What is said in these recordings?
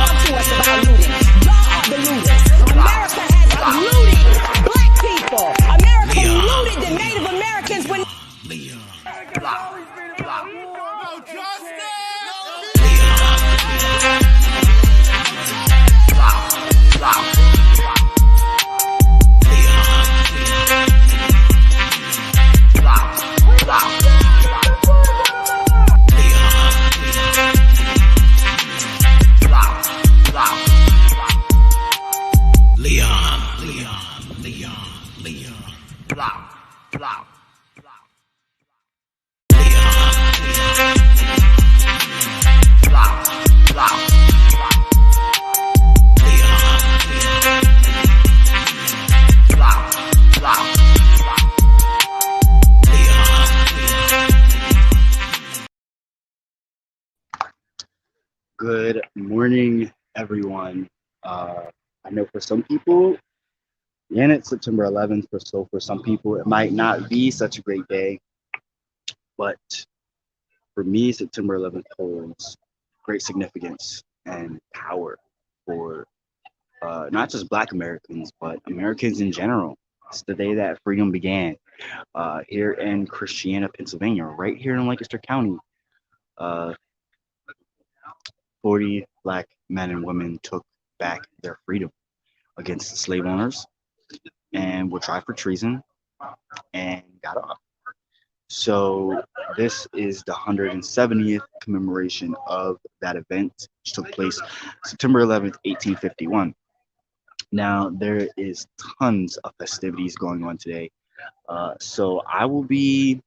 talk to us about looting. Y'all are the looters. America has looted black people. America looted the Native Americans when. Good morning, everyone. I know for some people, and it's September 11th, so for some people, it might not be such a great day. But for me, September 11th holds great significance and power for not just Black Americans, but Americans in general. It's the day that freedom began here in Christiana, Pennsylvania, right here in Lancaster County. 40 Black men and women took back their freedom against slave owners and were tried for treason and got off. So this is the 170th commemoration of that event, which took place September 11th, 1851. Now, there is tons of festivities going on today. So I will be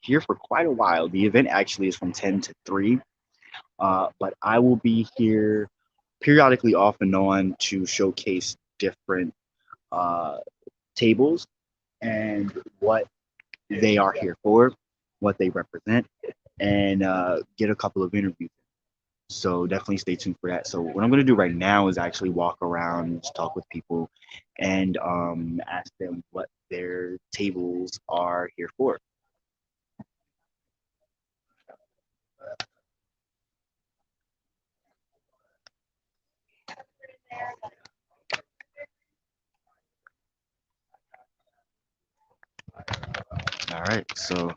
here for quite a while. The event actually is from 10 to 3. But I will be here periodically off and on to showcase different tables and what they are here for, what they represent, and get a couple of interviews. So definitely stay tuned for that. So what I'm going to do right now is actually walk around, just talk with people, and ask them what their tables are here for. All right, so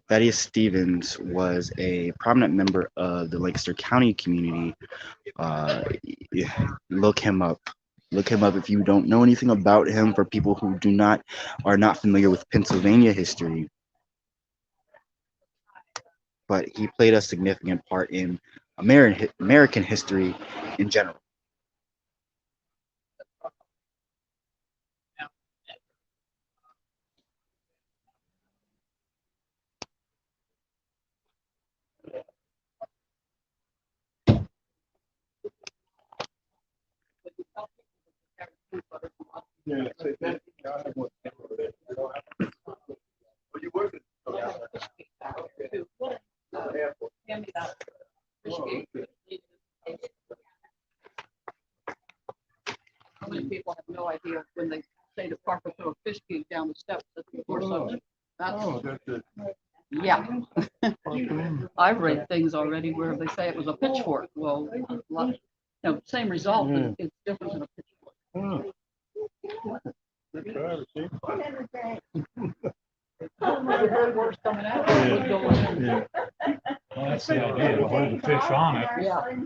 Thaddeus Stevens was a prominent member of the Lancaster County community. Look him up. Look him up if you don't know anything about him. For people who are not familiar with Pennsylvania history, but he played a significant part in American history in general. How many people have no idea when they say the Parker threw a fish cake down the steps at the or something? Yeah. I've read things already where they say it was a pitchfork. Well, same result, but it's different than a pitchfork. Coming out. Yeah. Well, that's the idea, to hold the fish on it,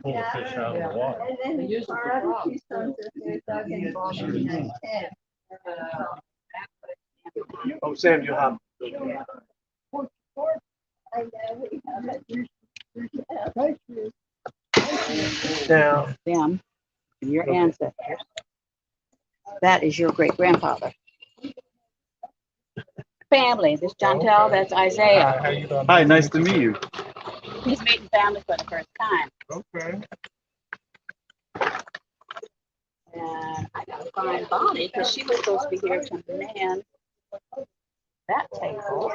pull the fish out of the water. And then They use it for for other frogs, two sons that they're dug in Boston and 10. Oh, Sam, you have. I know, we have it. Now, Them and your ancestors. That is your great grandfather. Family. This John Tell, that's Isaiah. How you doing? Hi, nice to meet you. He's meeting family for the first time. Okay. And I gotta find Bonnie because she was supposed to be here to man that table.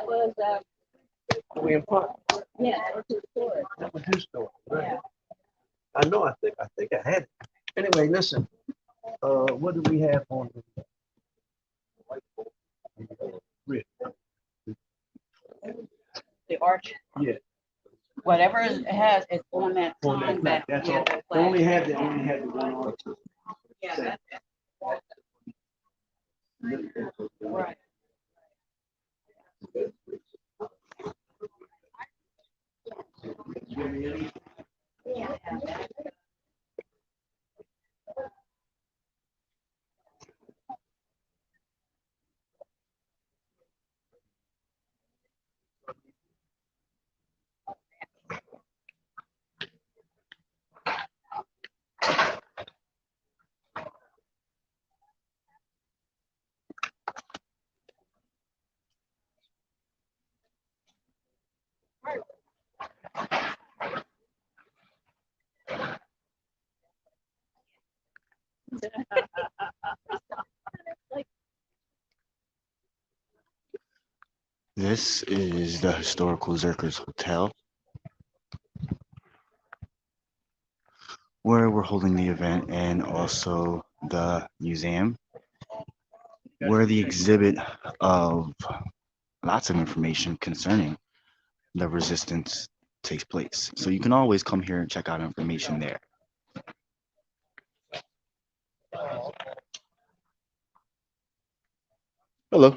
that was, We in front. yeah, that was his store. That was his store. Right. I know. I think I had it. Anyway, listen. What do we have on the grid? The arch, Yeah. whatever it has, it's on that On that sign flag. back. That's yeah, all. that They only flag. had the one on. Yeah, that's right. This is the historical Zerkers Hotel, where we're holding the event, and also the museum, where the exhibit of lots of information concerning the resistance takes place. So you can always come here and check out information there. Hello.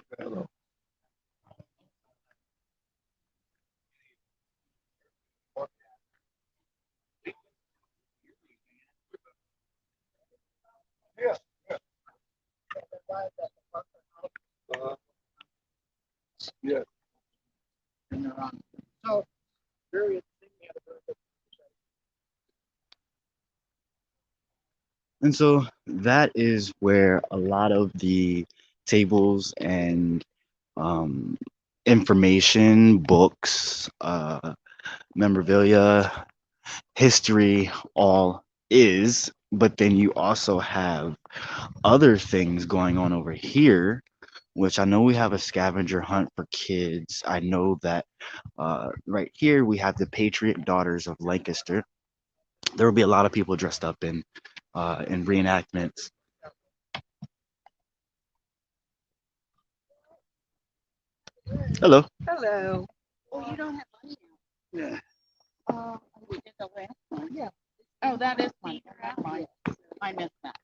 Yeah. So, very And so that is where a lot of the tables and um, information, books, memorabilia, history, all is. But then you also have other things going on over here, which I know we have a scavenger hunt for kids. I know that right here we have the Patriot Daughters of Lancaster. There will be a lot of people dressed up in reenactments. Hello. Hello. Oh, you don't have money now. Yeah. We did the last one. Yeah. Oh, that is mine. That's mine. I missed that.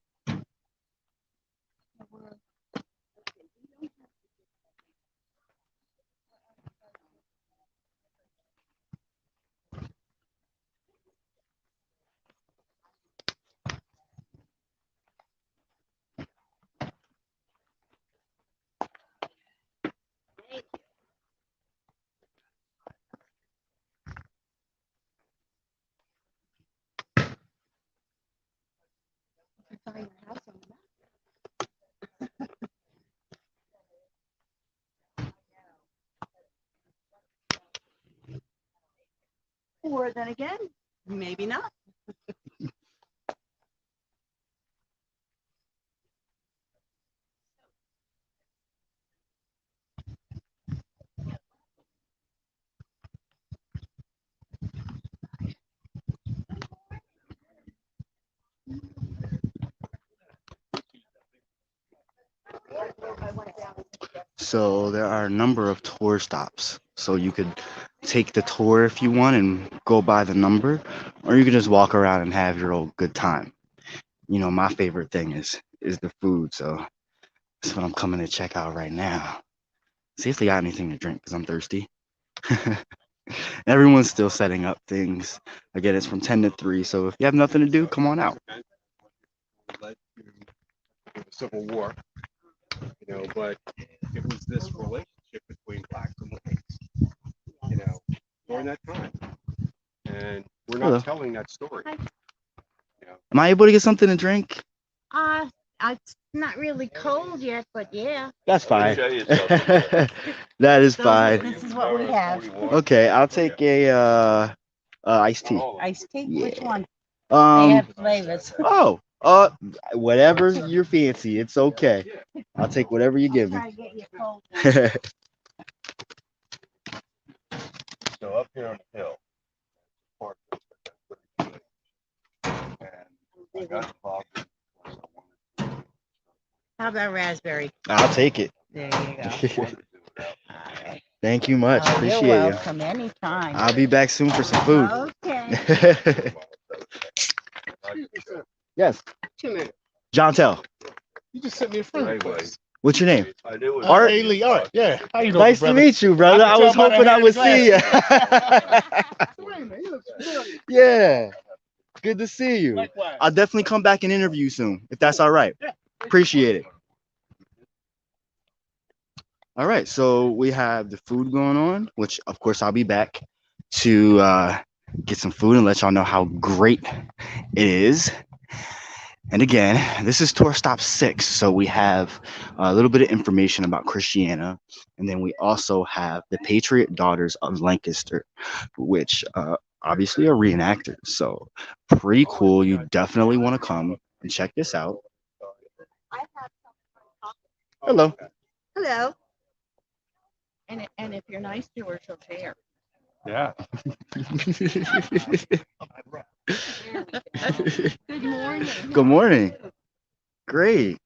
Or then again, maybe not. So there are a number of tour stops. So you could take the tour if you want and go by the number, or you could just walk around and have your old good time. You know, my favorite thing is the food, so that's what I'm coming to check out right now. See if they got anything to drink, because I'm thirsty. Everyone's still setting up things. Again, it's from 10 to 3, so if you have nothing to do, come on out. Led to the Civil War, but it was this relationship between blacks and whites, during that time. And we're not Hello. telling that story. Am I able to get something to drink? It's not really cold yet, but yeah. That's fine. That is fine. This is what we have. Okay, I'll take a iced tea. Iced tea? Yeah. Which one? They have Um, flavors. oh, whatever you're fancy, it's okay. I'll take whatever you give me. Try to get you a cold one. So up here on the hill, park, and I got involved in How about raspberry? I'll take it. There you go. All right. Thank you much. Oh, Appreciate you're you. welcome. Anytime. I'll be back soon for some food. Okay. Yes. 2 minutes. John Tell. You just sent me a friend request. What's your name? I knew it. Art. Hey, Lee. All right. Yeah. How you doing, Nice brother? to meet you, brother. I can was tell by the hoping I hair would and see you. Yeah. Good to see you. Likewise. I'll definitely come back and interview you soon, if that's all right. Appreciate it. All right, so we have the food going on, which of course I'll be back to get some food and let y'all know how great it is. And again, this is tour stop 6, so we have a little bit of information about Christiana, and then we also have the Patriot Daughters of Lancaster, which obviously are reenactors. So pretty cool. You definitely want to come and check this out. Hello. Hello. And if you're nice to her, she'll share. Yeah. Good morning. Good morning. Great.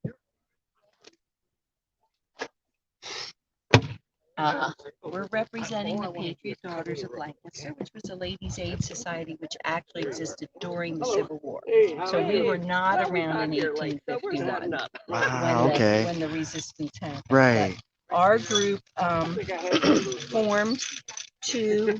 We're representing the Patriot Daughters of Lancaster, which was a ladies' aid society which actually existed during the Civil War. So we were not around in 1851 Wow, okay. when the resistance happened. Right. Our group formed to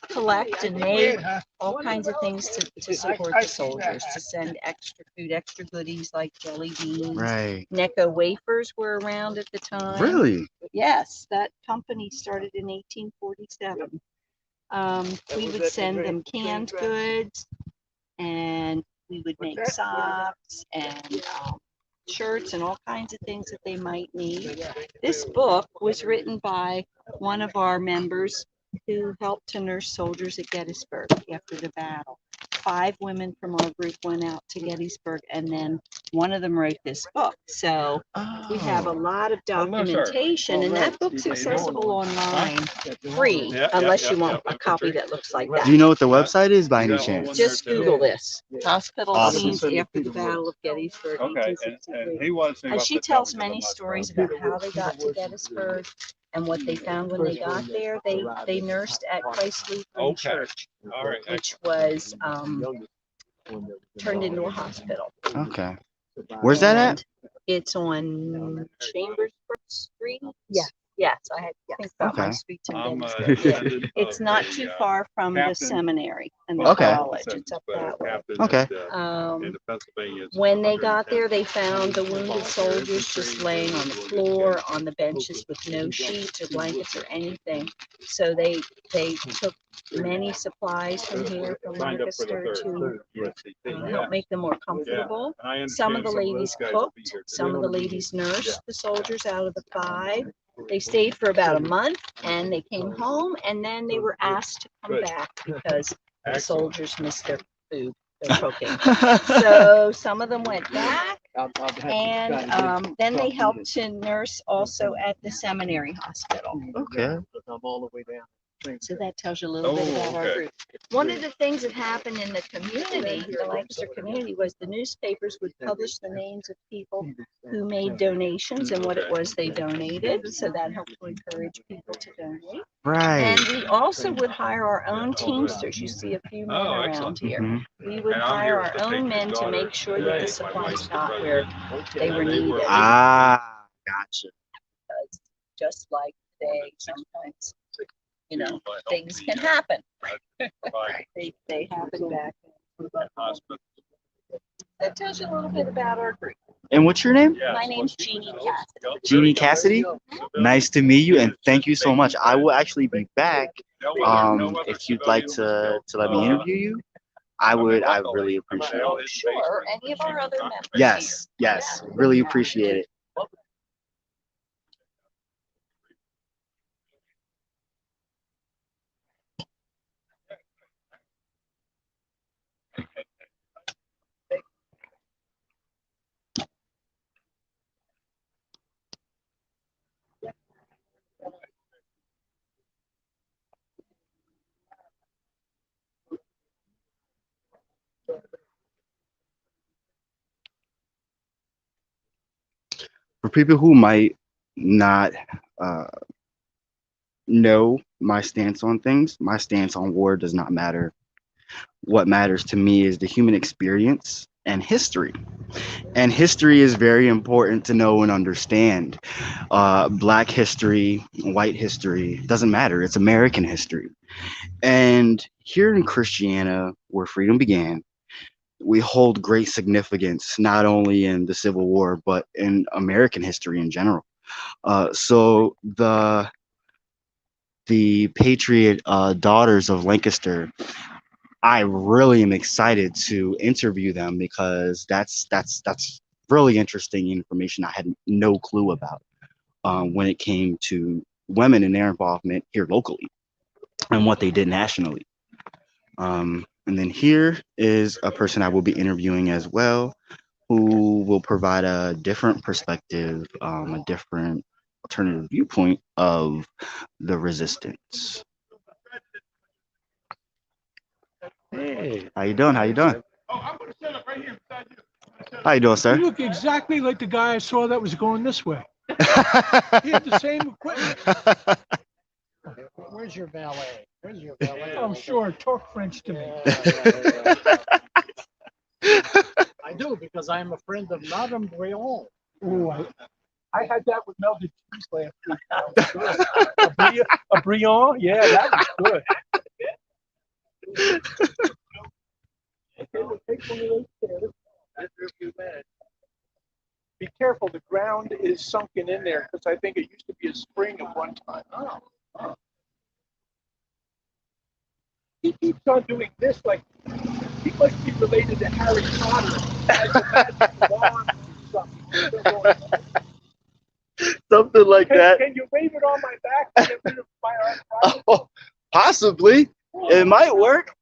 collect and make all kinds of things to support the soldiers, to send extra food, extra goodies like jelly beans. Right. Necco wafers were around at the time. Really? Yes, that company started in 1847. We would send them canned goods, and we would make socks and shirts and all kinds of things that they might need. This book was written by one of our members who helped to nurse soldiers at Gettysburg after the battle. 5 women from our group went out to Gettysburg, and then one of them wrote this book. So we have a lot of documentation, and that book's accessible online, free, unless you want a copy that looks like that. Do you know what the website is by any chance? Just Google this. Hospital Awesome. scenes after the Battle of Gettysburg, Okay, and he was. and she tells many stories about how they got to Gettysburg and what they found when they got there. They nursed at Christ Lutheran Church, All right. which was turned into a hospital. Okay. Where's that at? It's on Chambersburg Street. Yeah. Yes, I had to think about my Okay. streets in Gettysburg. Yeah. It's not too far from the seminary and the Okay. college. It's up that way. Okay. When they got there, they found the wounded soldiers just laying on the floor, on the benches with no sheets or blankets or anything. So they took many supplies from here, from Lancaster, to help make them more comfortable. Some of the ladies cooked, some of the ladies nursed the soldiers out of the 5. They stayed for about a month, and they came home, and then they were asked to come back because the soldiers missed their food, their cooking. So some of them went back, and then they helped to nurse also at the seminary hospital. Okay. I'm all the way down. So that tells you a little bit about our group. One of the things that happened in the community, the Lancaster community, was the newspapers would publish the names of people who made donations and what it was they donated. So that helped to encourage people to donate. Right. And we also would hire our own teamsters. You see a few men around here. Mhm. We would hire our own men to make sure that the supplies got where they were needed. Ah, gotcha. Because just like today, sometimes, things can happen. They happen back then. That tells you a little bit about our group. And what's your name? My name's Jeannie Cassidy. Jeannie Cassidy. Nice to meet you, and thank you so much. I will actually be back. If you'd like to let me interview you, I really appreciate it. Sure, any of our other members. Yes, really appreciate it. people who might not know my stance on things, my stance on war does not matter. What matters to me is the human experience and history. And history is very important to know and understand. Black history, white history, doesn't matter. It's American history. And here in Christiana, where freedom began, we hold great significance, not only in the Civil War, but in American history in general. So the Patriot Daughters of Lancaster, I really am excited to interview them because that's really interesting information I had no clue about when it came to women and their involvement here locally and what they did nationally. And then here is a person I will be interviewing as well, who will provide a different perspective, a different alternative viewpoint of the resistance. Hey, How you doing? How you doing? How you doing, sir? You look exactly like the guy I saw that was going this way. He had the same equipment. Where's your valet? Where's your valet? I'm sure. Talk French to me. I do, because I'm a friend of Madame Brion. Ooh, I had that with melted cheese last week. That was good. A Brion? Yeah, that was good. Okay, we'll take one of those chairs. Be careful, the ground is sunken in there because I think it used to be a spring at one time. He keeps on doing this like he must be related to Harry Potter. Something like that. Can you wave it on my back to get rid of my arthritis? Oh, possibly. It might work.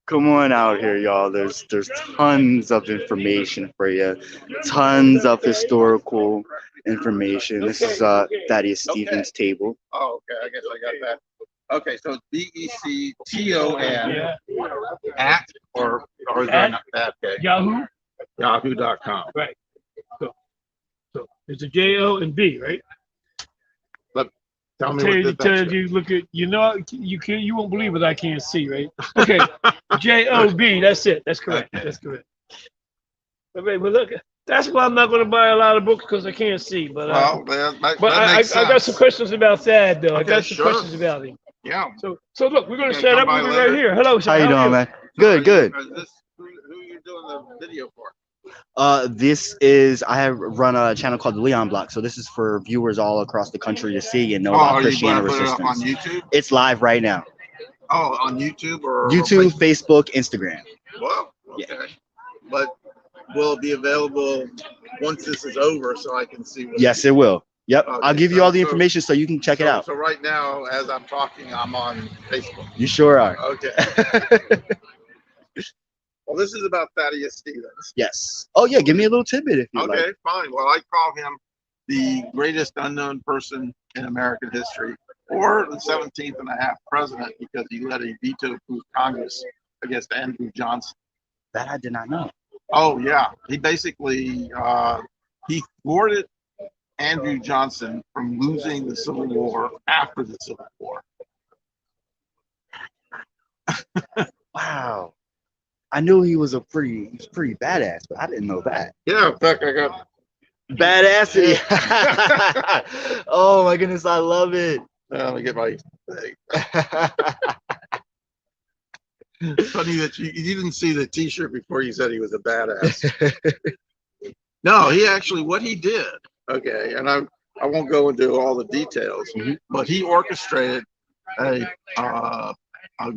Come on out here, y'all. There's tons of information for you. Tons of historical information. This is Thaddeus Stevens' table. Oh, okay. I guess I got that. Okay, so BECTON at or is there not that? Okay. Yahoo? Yahoo.com. Right. So it's a J-O and B, right? Tell me what you look at, you won't believe what I can't see, right? Okay, J-O-B, that's it. That's correct. Okay. That's correct. Okay, but look, that's why I'm not going to buy a lot of books because I can't see. But I got some questions about Thad, though. Okay, I got some sure. questions about him. Yeah. So look, we're going to Okay, set come up by with you later. right here. Hello, sir. How you doing, man? Good. Is this who you're doing the video for? This is, I have run a channel called the Leon Block, so this is for viewers all across the country to see and know about Christiana Put it resistance. up on YouTube? It's live right now. Oh, on YouTube or YouTube, Facebook, Instagram. Well, okay. Yeah. But will it be available once this is over so I can see what Yes, it will. Yep. Okay, I'll give you all the information so you can check it out. So right now, as I'm talking, I'm on Facebook. You sure are. Okay. Well, this is about Thaddeus Stevens. Yes. Oh, yeah. Give me a little tidbit if you like. Okay, fine. Well, I call him the greatest unknown person in American history, or the 17th and a half president, because he led a veto-proof Congress against Andrew Johnson. That I did not know. Oh, yeah. He basically, he thwarted Andrew Johnson from losing the Civil War after the Civil War. Wow. I knew he was pretty badass, but I didn't know that. Yeah, in fact, I got badassity. Oh my goodness, I love it. Let me get my thing. It's funny that you didn't see the T-shirt before you said he was a badass. No, he actually, what he did, okay, and I won't go into all the details, but he orchestrated a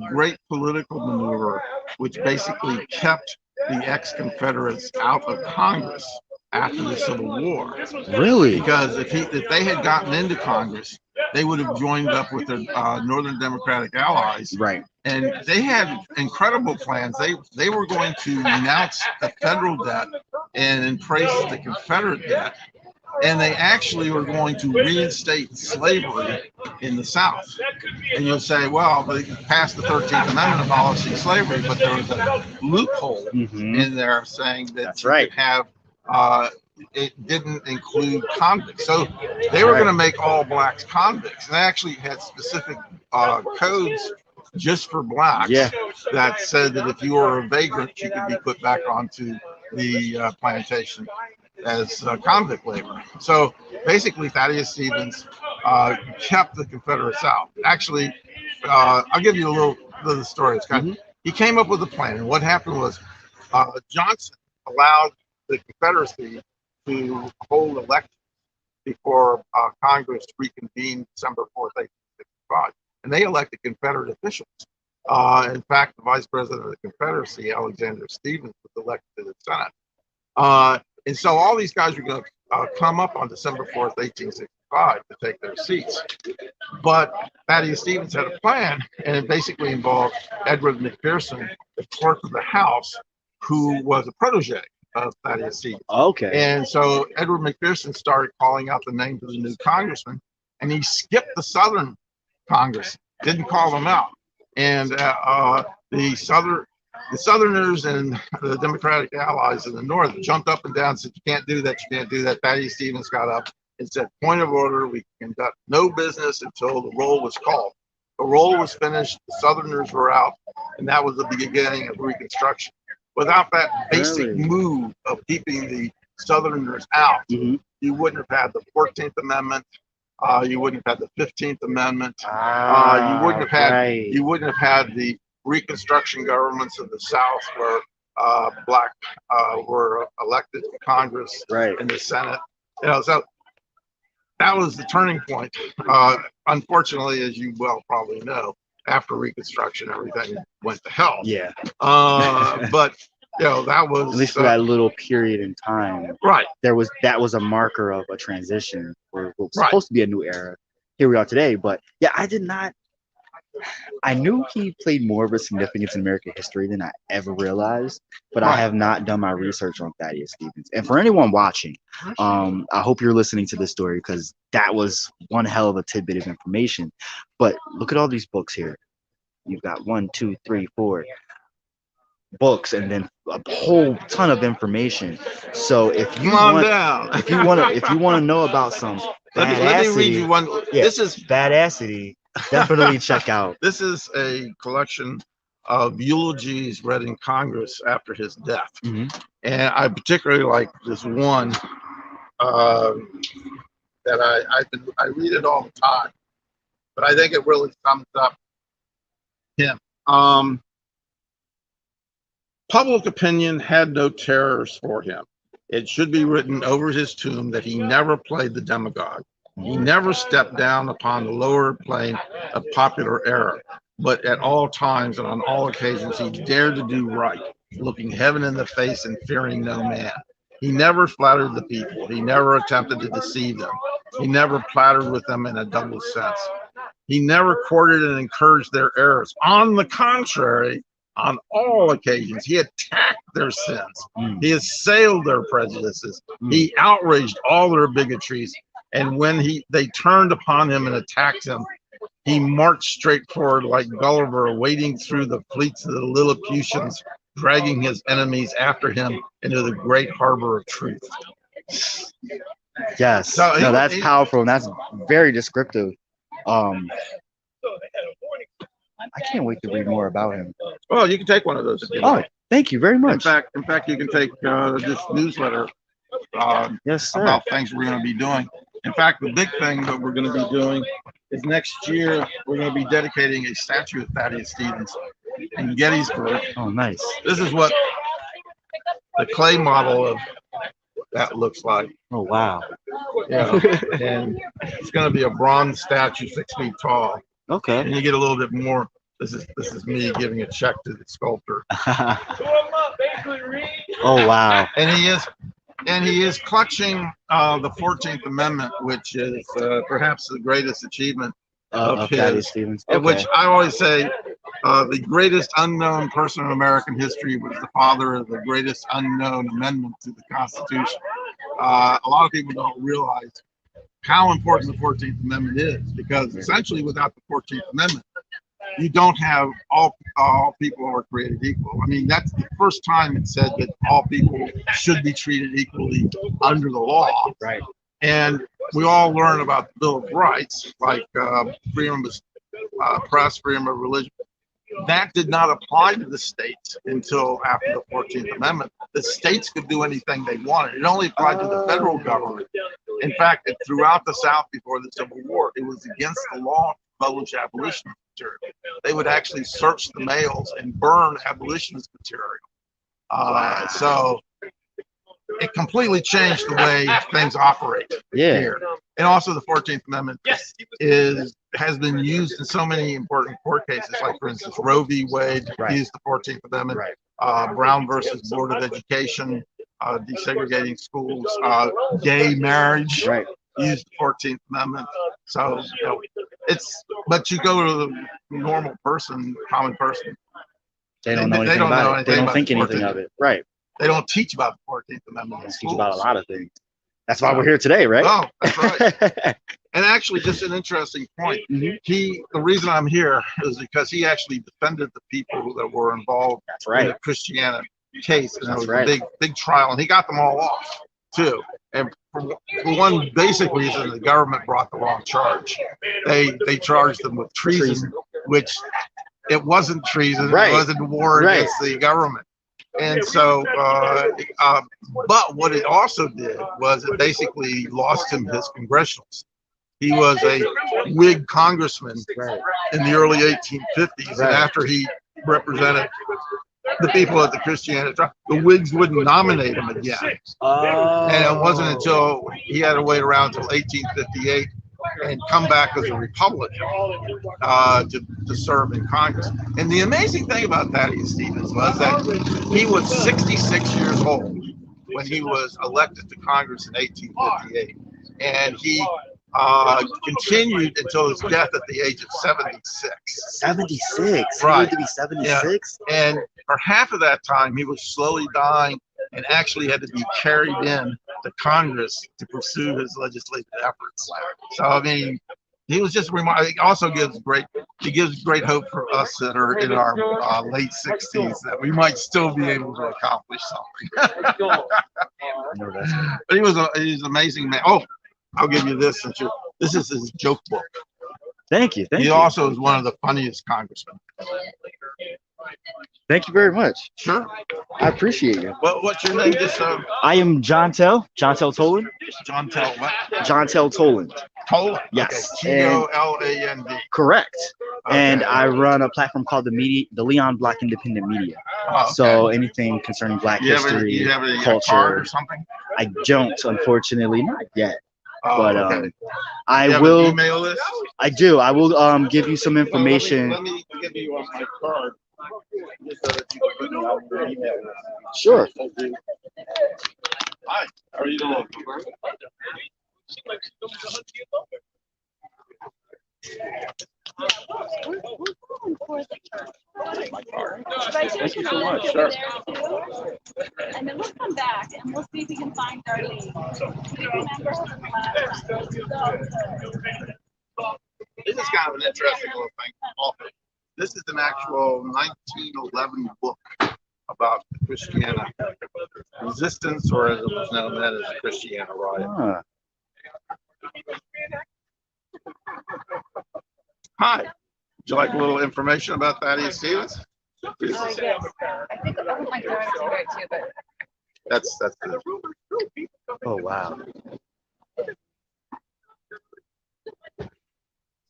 great political maneuver, which basically kept the ex-Confederates out of Congress after the Civil War. Really? Because if they had gotten into Congress, they would have joined up with their Northern Democratic allies. Right. And they had incredible plans. They were going to renounce the federal debt and embrace the Confederate debt. and they actually were going to reinstate slavery in the South. And you'll say, well, they passed the 13th Amendment abolishing slavery, but there was a loophole in there saying that you could have, it didn't include convicts. So they were going to make all blacks convicts. And they actually had specific codes just for blacks that said that if you were a vagrant, you could be put back onto the plantation as convict labor. So basically, Thaddeus Stevens kept the Confederate South. Actually, I'll give you a little story. It's kind of, he came up with a plan, and what happened was Johnson allowed the Confederacy to hold elections before Congress reconvened December 4th, 1865, and they elected Confederate officials. In fact, the Vice President of the Confederacy, Alexander Stephens, was elected to the Senate. And so all these guys were going to come up on December 4th, 1865 to take their seats. But Thaddeus Stevens had a plan, and it basically involved Edward McPherson, the clerk of the House, who was a protege of Thaddeus Stevens. Okay. And so Edward McPherson started calling out the names of the new congressmen, and he skipped the Southern Congress, didn't call them out. And the Southerners and the Democratic allies in the North jumped up and down and said, you can't do that, you can't do that. Thaddeus Stevens got up and said, point of order, we conduct no business until the roll was called. The roll was finished, the Southerners were out, and that was the beginning of Reconstruction. Without that basic move of keeping the Southerners out, you wouldn't have had the 14th Amendment. You wouldn't have had the 15th Amendment. You wouldn't have had the Reconstruction governments of the South where black were elected to Congress and the Senate. You know, so that was the turning point. Unfortunately, as you well probably know, after Reconstruction, everything went to hell. Yeah. But you know, that was at least for that little period in time. Right. That was a marker of a transition for what was supposed to be a new era. Here we are today. But yeah, I knew he played more of a significance in American history than I ever realized, but I have not done my research on Thaddeus Stevens. And for anyone watching, I hope you're listening to this story because that was one hell of a tidbit of information. But look at all these books here. You've got 1, 2, 3, 4 books, and then a whole ton of information. So if you want to know about some let me read you one. This is Badassity. Definitely check out. This is a collection of eulogies read in Congress after his death. And I particularly like this one that I read it all the time, but I think it really sums up him. Public opinion had no terrors for him. It should be written over his tomb that he never played the demagogue. He never stepped down upon the lower plane of popular error, but at all times and on all occasions he dared to do right, looking heaven in the face and fearing no man. He never flattered the people. He never attempted to deceive them. He never plattered with them in a double sense. He never courted and encouraged their errors. On the contrary, on all occasions, he attacked their sins. He assailed their prejudices. He outraged all their bigotries. And when they turned upon him and attacked him, he marched straight forward like Gulliver, wading through the fleets of the Lilliputians, dragging his enemies after him into the great harbor of truth. Yes, so no, that's powerful, and that's very descriptive. I can't wait to read more about him. Well, you can take one of those. Thank you very much. In fact, you can take this newsletter about things we're going to be doing. In fact, the big thing that we're going to be doing is next year we're going to be dedicating a statue of Thaddeus Stevens in Gettysburg. Oh, nice. This is what the clay model of that looks like. Oh, wow. Yeah, and it's going to be a bronze statue 6 feet tall. Okay. And you get a little bit more. This is me giving a check to the sculptor. Oh, wow. And he is clutching the 14th Amendment, which is perhaps the greatest achievement of his. Stevens. Which I always say the greatest unknown person in American history was the father of the greatest unknown amendment to the Constitution. a lot of people don't realize how important the 14th Amendment is, because essentially without the 14th Amendment, you don't have all people are created equal. I mean, that's the first time it said that all people should be treated equally under the law. Right. And we all learn about the Bill of Rights, like freedom of press, freedom of religion. That did not apply to the states until after the 14th Amendment. The states could do anything they wanted. It only applied to the federal government. In fact, throughout the South before the Civil War, it was against the law to publish abolitionist material. They would actually search the mails and burn abolitionist material. So it completely changed the way things operate here. And also the 14th Amendment has been used in so many important court cases, like for instance, Roe v. Wade used the 14th Amendment, Brown versus Board of Education, desegregating schools, gay marriage used the 14th Amendment. So but you go to the normal person, common person, they don't know anything about it. They don't think anything of it. Right. They don't teach about the 14th Amendment. They teach about a lot of things. That's why we're here today, right? Oh, that's right. And actually, just an interesting point. The reason I'm here is because he actually defended the people that were involved in the Christiana case. And it was a big trial, and he got them all off too. And for one basic reason, the government brought the wrong charge. They charged them with treason, which it wasn't treason. It wasn't war against the government. And so, but what it also did was it basically lost him his congressional seat. He was a Whig congressman in the early 1850s, and after he represented the people at the Christiana trial, the Whigs wouldn't nominate him again. And it wasn't until he had to wait around until 1858 and come back as a Republican to serve in Congress. And the amazing thing about Thaddeus Stevens was that he was 66 years old when he was elected to Congress in 1858, and he continued until his death at the age of 76. 76? Right. He lived to be 76? Yeah. And for half of that time, he was slowly dying and actually had to be carried in to Congress to pursue his legislative efforts. So, I mean, he was just remarkable. He also gives great hope for us that are in our late 60s that we might still be able to accomplish something. But he's an amazing man. Oh, I'll give you this since this is his joke book. Thank you. He also is one of the funniest congressmen. Thank you very much. Sure. I appreciate you. What's your name? I am John Toland. John Tell what? John Toland. Toland? Yes. Okay. Toland. Correct. Okay. And I run a platform called the Leon Black Independent Media. Oh, okay. So anything concerning Black history, you have a culture, card or something? I don't, unfortunately, not yet. But okay. I will. An email list? I do. I will give you some information. Let me give you my card. Just so that you can put me on your email list. Sure. Hi. How are you doing? Thank you so much. Sure. And then we'll come back and we'll see if we can find Darlene. We remember her from last time. This is kind of an interesting little thing. This is an actual 1911 book about the Christiana resistance, or as it was known then as the Christiana riot. Hi. Would you like a little information about Thaddeus Stevens? Yes. I think my parents are right too, but That's good. Oh wow.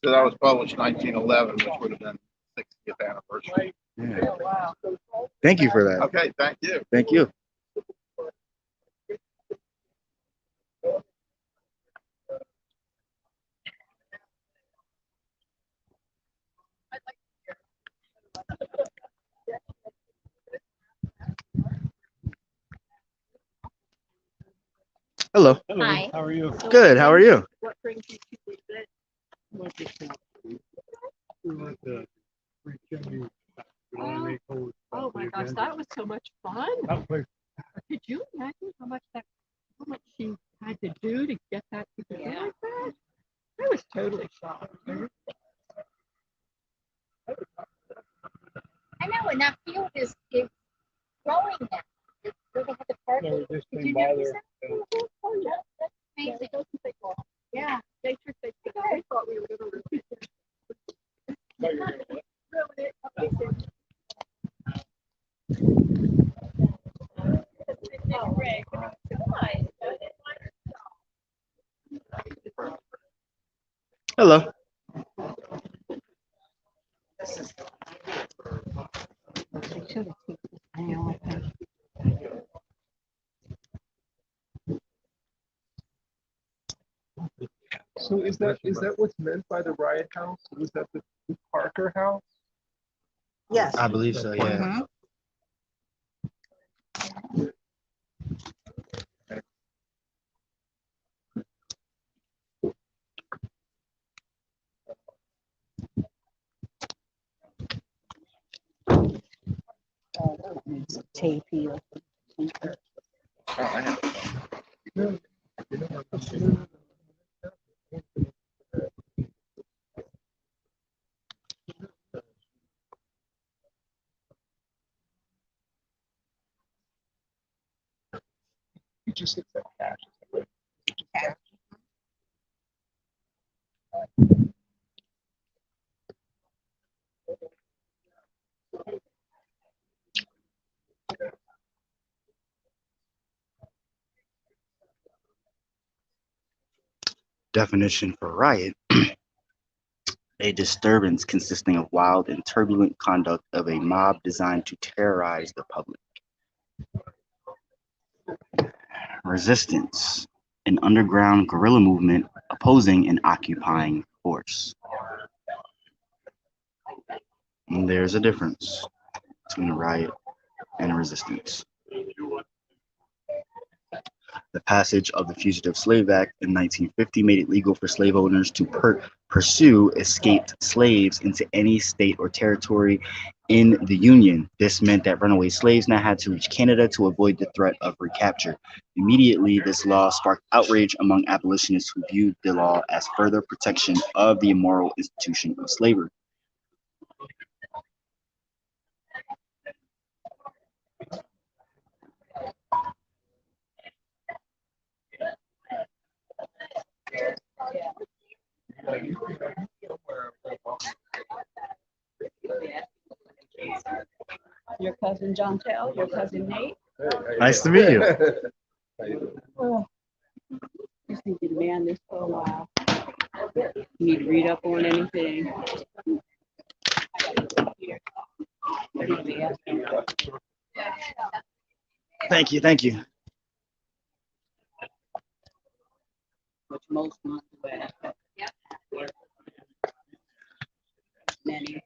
So that was published 1911, which would have been 60th anniversary. Yeah. oh wow. Thank you for that. Okay, thank you. Thank you. Hello. Hi. How are you? Good. How are you? What brings you to the event? We went to Free Chimney. Oh my gosh, that was so much fun. That place, Could you imagine how much she do to get that to do like that? I was totally shocked. I know, and that field is growing now. It's where they have the park. Yeah, we just Did came you by notice there. that? Oh, yeah, that's amazing. Yeah, they should say, I thought we were going to repeat it. Hello. So is that what's meant by the riot house? Was that the Parker house? Yes. I believe so, yeah. Tape here. You just accept cash. Definition for riot: a disturbance consisting of wild and turbulent conduct of a mob designed to terrorize the public. Resistance: an underground guerrilla movement opposing an occupying force. And there's a difference between a riot and a resistance. The passage of the Fugitive Slave Act in 1950 made it legal for slave owners to pursue escaped slaves into any state or territory in the Union. This meant that runaway slaves now had to reach Canada to avoid the threat of recapture. Immediately, this law sparked outrage among abolitionists who viewed the law as further protection of the immoral institution of slavery. Your cousin John Tell, your cousin Nate. Nice to meet you. Oh, just need to man this for a while. Need to read up on anything. Thank you, thank you. Which most months away. Many.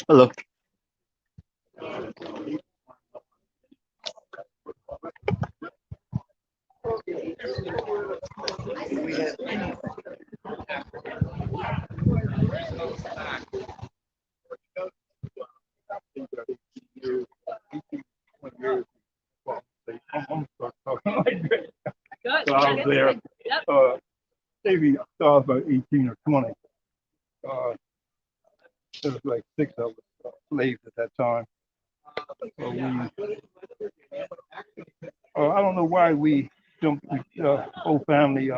Hello. So I was there, maybe about 18 or 20. There was like 6 of us slaves at that time. I don't know why we jumped. Whole family.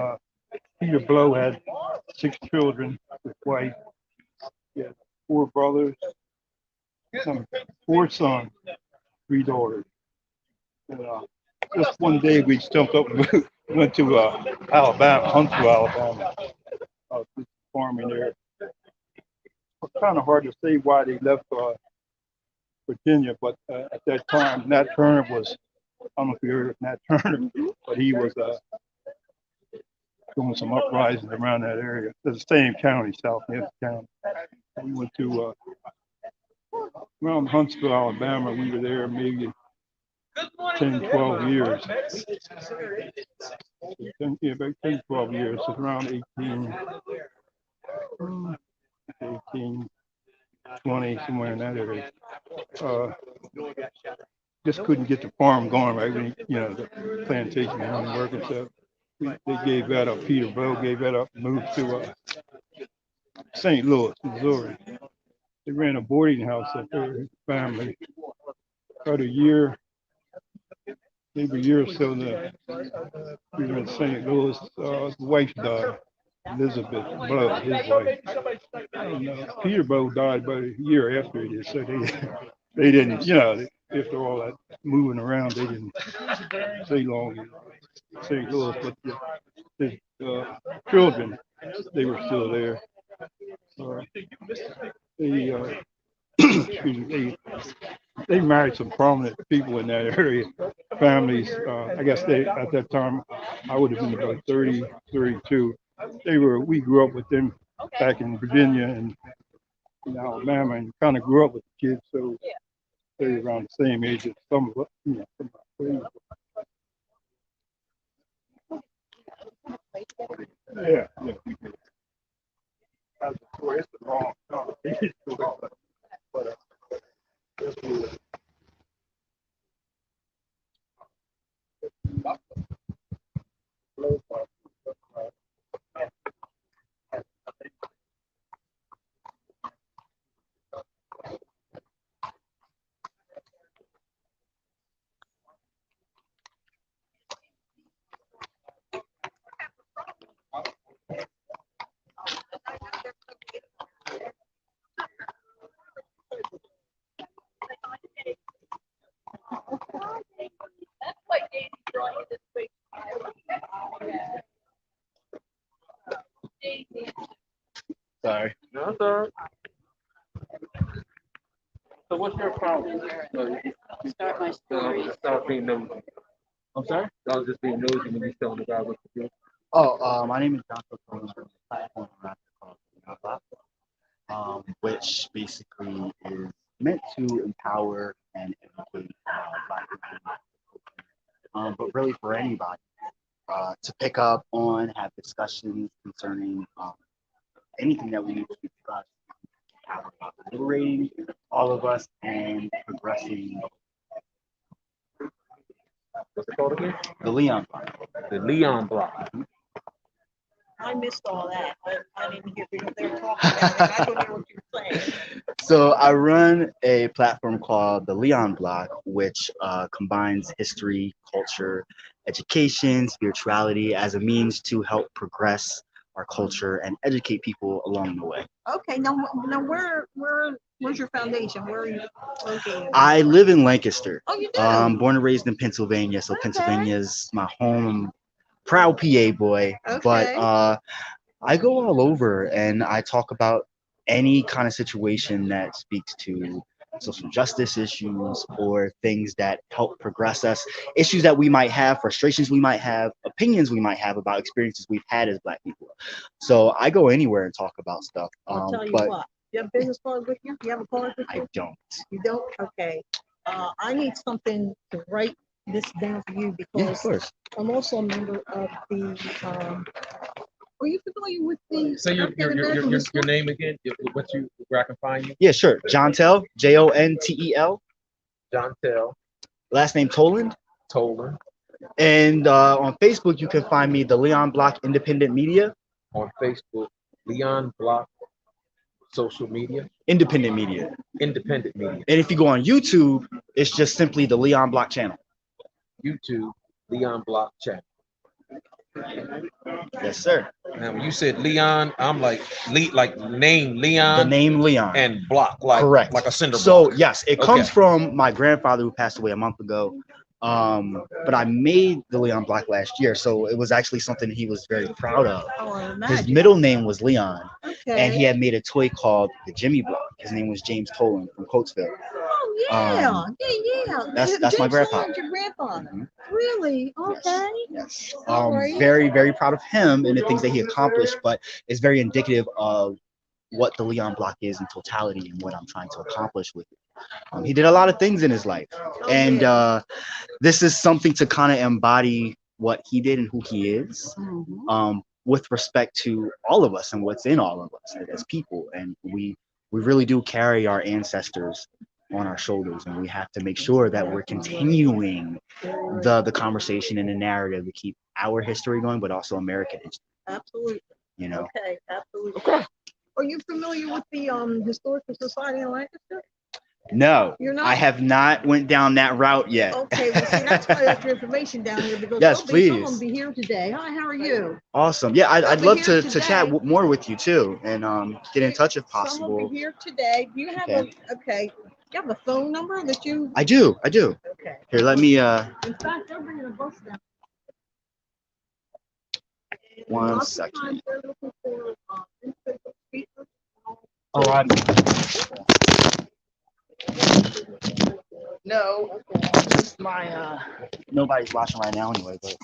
Peter Blow had 6 children. His wife. He had 4 brothers, 4 sons, 3 daughters. And, just one day we jumped up and went to Alabama, Huntsville, Alabama. Farming there. It's kind of hard to say why they left Virginia, but at that time, Nat Turner was, I don't know if you heard of Nat Turner, but he was doing some uprisings around that area. It's the same county, South Hampton County. We went to around Huntsville, Alabama. We were there maybe 10, 12 years. 10, 12 years. So around 18, 20, somewhere in that area. Just couldn't get the farm going right. The plantation wasn't working, so they gave that up. Peter Blow gave that up and moved to St. Louis, Missouri. They ran a boarding house up there, his family. About a year, maybe a year or so, we were in St. Louis. His wife died, Elizabeth Blow, his wife. And, Peter Blow died about a year after he did, so they didn't, after all that moving around, they didn't stay long in St. Louis, but his children, they were still there. They married some prominent people in that area, families. I guess at that time, I would have been about 30, 32. We grew up with them back in Virginia and in Alabama, and kind of grew up with the kids, so they were around the same age as some of us, some of my friends. Yeah. That's a story. It's a long story, but Sorry. No, it's all right. So what's your problem? Start my story. Start being nosy. I'm sorry? I was just being nosy when you telling the guy what to do. Oh, my name is John Costello. I'm a platform called Leon Block, which basically is meant to empower and educate Black people, but really for anybody to pick up on, have discussions concerning anything that we need to discuss, about liberating all of us and progressing. What's it called again? The Leon Block. The Leon Block. I missed all that. I didn't hear what they were talking about. And I don't know what you were saying. So I run a platform called the Leon Block, which combines history, culture, education, spirituality as a means to help progress our culture and educate people along the way. Okay, now where's your foundation? Where are you located? I live in Lancaster. Oh, you do? Born and raised in Pennsylvania, so Pennsylvania's my home. Proud PA boy, Okay. But I go all over and I talk about any kind of situation that speaks to social justice issues or things that help progress us, issues that we might have, frustrations we might have, opinions we might have about experiences we've had as Black people. So I go anywhere and talk about stuff. I'll tell you what. You have a business card with you? You have a card with you? I don't. You don't? Okay. I need something to write this down for you because Yeah, of course. I'm also a member of the. Are you familiar with the? Say your name again. Where I can find you? Yeah, sure. Jontel, Jontel. Jontel. Last name Toland. Toland. And on Facebook, you can find me, the Leon Block Independent Media. On Facebook, Leon Block social media? Independent media. Independent media. And if you go on YouTube, it's just simply the Leon Block channel. YouTube, Leon Block channel. Yes, sir. Now, when you said Leon, I'm like name Leon. The name Leon. And block, like correct, like a cinder block. So yes, it comes Okay. from my grandfather who passed away a month ago. But I made the Leon Block last year, so it was actually something he was very proud of. His middle name was Leon, and he had made a toy called the Jimmy Block. His name was James Tolan from Coatesville. Yeah. That's my grandpa. Your grandfather. Really? Okay. Yes. Alright. Very, very proud of him and the things that he accomplished, but it's very indicative of what the Leon Block is in totality and what I'm trying to accomplish with it. He did a lot of things in his life, and this is something to kind of embody what he did and who he is, with respect to all of us and what's in all of us as people. And we really do carry our ancestors on our shoulders, and we have to make sure that we're continuing the conversation and the narrative to keep our history going, but also American history. Absolutely. You know. Okay. Absolutely. Okay. Are you familiar with the Historical Society in Lancaster? No, You're not? I have not went down that route yet. Okay, well, see, that's why I left your information down here, because Yes, someone please. be here today. Hi, how are you? Awesome. Yeah, I'd be love here to today. chat more with you too, and get in touch if Someone possible. be here today. Do you have you have a phone number that you? I do. Okay. Here, let me In fact, they're bringing a bus down. one Lots of second. times they're looking for, individual speakers. Oh, no, just my nobody's watching right now anyway, but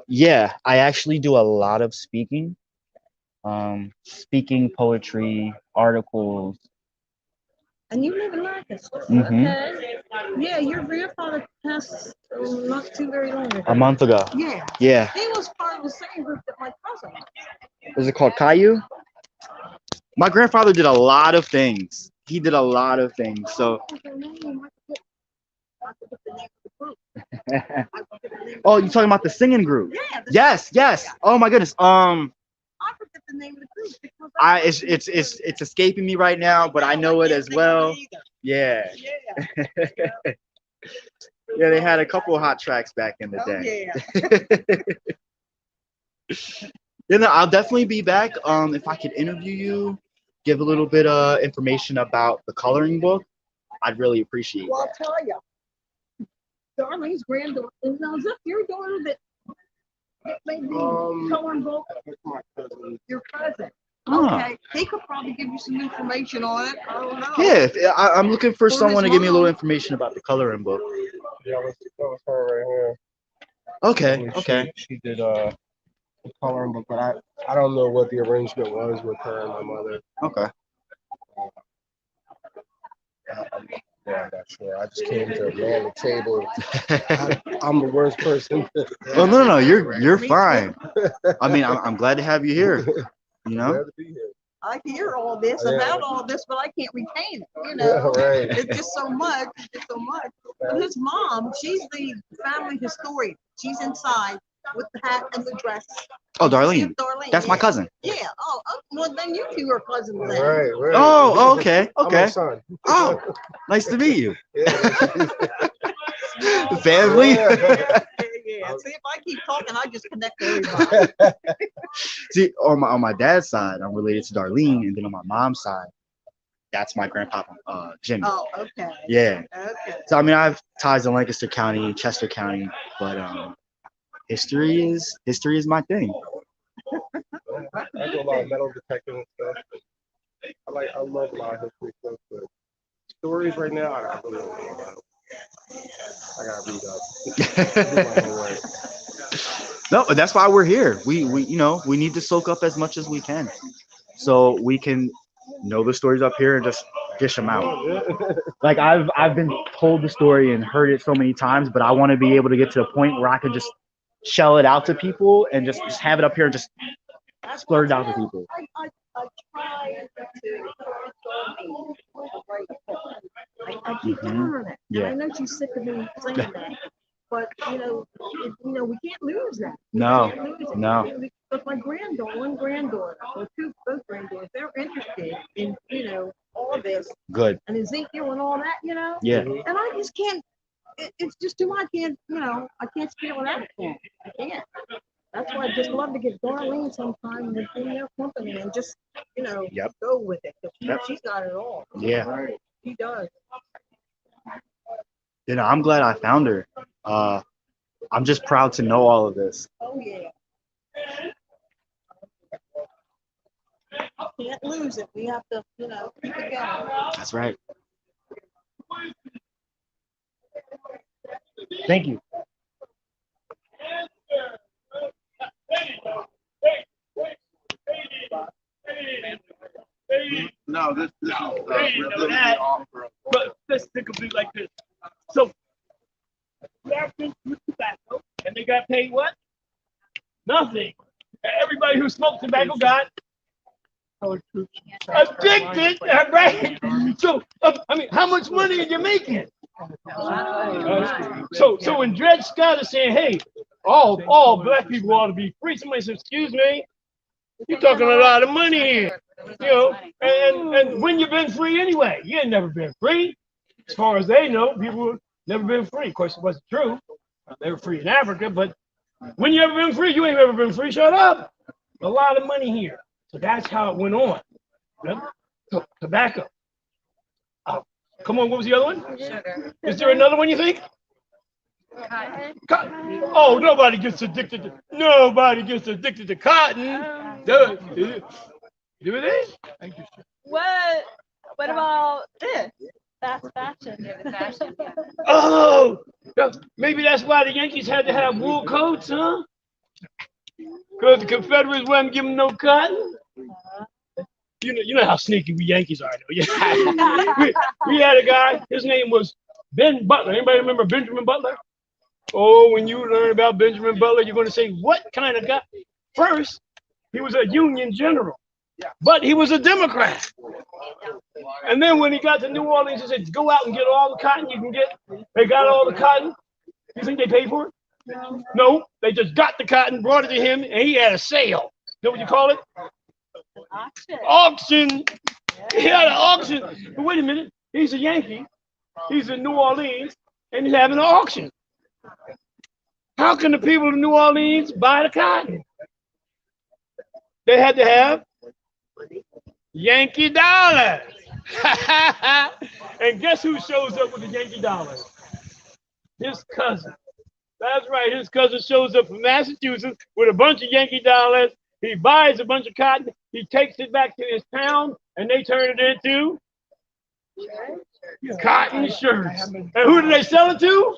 yeah, I actually do a lot of speaking, poetry, articles. And you live in Lancaster, Mhm. okay? Yeah, your grandfather passed not too very long ago. A month ago. Yeah. Yeah. He was part of the same group that my cousin was. Is it called Caillou? My grandfather did a lot of things. He did a lot of things. So. Oh, you're talking about the singing group? Yeah. Yes. Oh my goodness. I forget the name of the group because It's escaping me right now, but I know it as well. Yeah. Yeah, they had a couple of hot tracks back in the day. You know, I'll definitely be back. If I could interview you, give a little bit of information about the coloring book, I'd really appreciate Well, that. I'll tell you. Darlene's granddaughter. Now, is that your daughter that made the coloring book? Your cousin. Okay. He could probably give you some information on it. I don't know. Yeah, I'm looking for Or someone to his give me a little mom. information about the coloring book. Yeah, that was her right here. Okay. She did the coloring book, but I don't know what the arrangement was with her and my mother. Okay. Yeah, I'm not sure. I just came to man the table. I'm the worst person. Oh no, you're fine. I mean, I'm glad to have you here. You know. Glad to be here. I hear all this Yeah. about all this, but I can't retain it. You know, Yeah, right. It's just so much. But his mom, she's the family historian. She's inside with the hat and the dress. Oh, Darlene. Darlene, That's my yeah. cousin. Yeah. Oh, well, then you two are cousins then. Right. Oh, okay. I'm her son. Oh, nice to meet you. Yeah. Family. Yeah. See, if I keep talking, I just connect everybody. See, on my dad's side, I'm related to Darlene, and then on my mom's side, that's my grandpa, Jimmy. Oh, okay. Yeah. Okay. So I mean, I have ties to Lancaster County, Chester County, but history is my thing. I do a lot of metal detecting and stuff. I love a lot of history stuff, but stories right now, I really don't know about. I gotta read up. Do my homework. No, that's why we're here. We need to soak up as much as we can, so we can know the stories up here and just dish them out. Like I've been told the story and heard it so many times, but I want to be able to get to the point where I can just shell it out to people and just have it up here and just splurge out to people. I try to I keep doing it. Yeah. I know she's sick of me saying that, but we can't lose that. No. We can't lose it. No. But my both granddaughters, they're interested Good. and Ezekiel and all that, Yeah. And I just can't. It's just too much. I can't, I can't spell it out for 'em. I can't. That's why I just love to get Darlene sometime in their company and just, Yep. go with it. 'Cause Yep. she's got it all. Yeah. She does. I'm glad I found her. I'm just proud to know all of this. Oh yeah. Can't lose it. We have to, keep it going. That's right. Thank you. No, this is that. But let's think of it like this. So, Americans with tobacco, and they got paid what? Nothing. Everybody who smoked tobacco got addicted, right? So, how much money are you making? So when Dred Scott is saying, hey, all black people ought to be free, somebody says, excuse me, you're talking a lot of money here. And when you been free anyway? You ain't never been free. As far as they know, people have never been free. Of course, it wasn't true. They were free in Africa, but when you ever been free? You ain't ever been free. Shut up. A lot of money here. So that's how it went on. Yep. Tobacco. Come on, what was the other one? Sugar. Is there another one you think? Cotton. Oh, nobody gets addicted to cotton. Do they? What about this? That's fashion. Oh, maybe that's why the Yankees had to have wool coats, huh? Because the Confederates wasn't giving no cotton. You know how sneaky we Yankees are, though. we had a guy. His name was Ben Butler. Anybody remember Benjamin Butler? Oh, when you learn about Benjamin Butler, you're going to say, what kind of guy? First, he was a Union general, but he was a Democrat. And then when he got to New Orleans, he said, go out and get all the cotton you can get. They got all the cotton. You think they paid for it? No, they just got the cotton, brought it to him, and he had a sale. You know what you call it? Auction. He had an auction. But wait a minute. He's a Yankee. He's in New Orleans, and he's having an auction. How can the people of New Orleans buy the cotton? They had to have Yankee dollars. And guess who shows up with the Yankee dollars? His cousin. That's right. His cousin shows up from Massachusetts with a bunch of Yankee dollars. He buys a bunch of cotton. He takes it back to his town, and they turn it into cotton shirts. And who do they sell it to?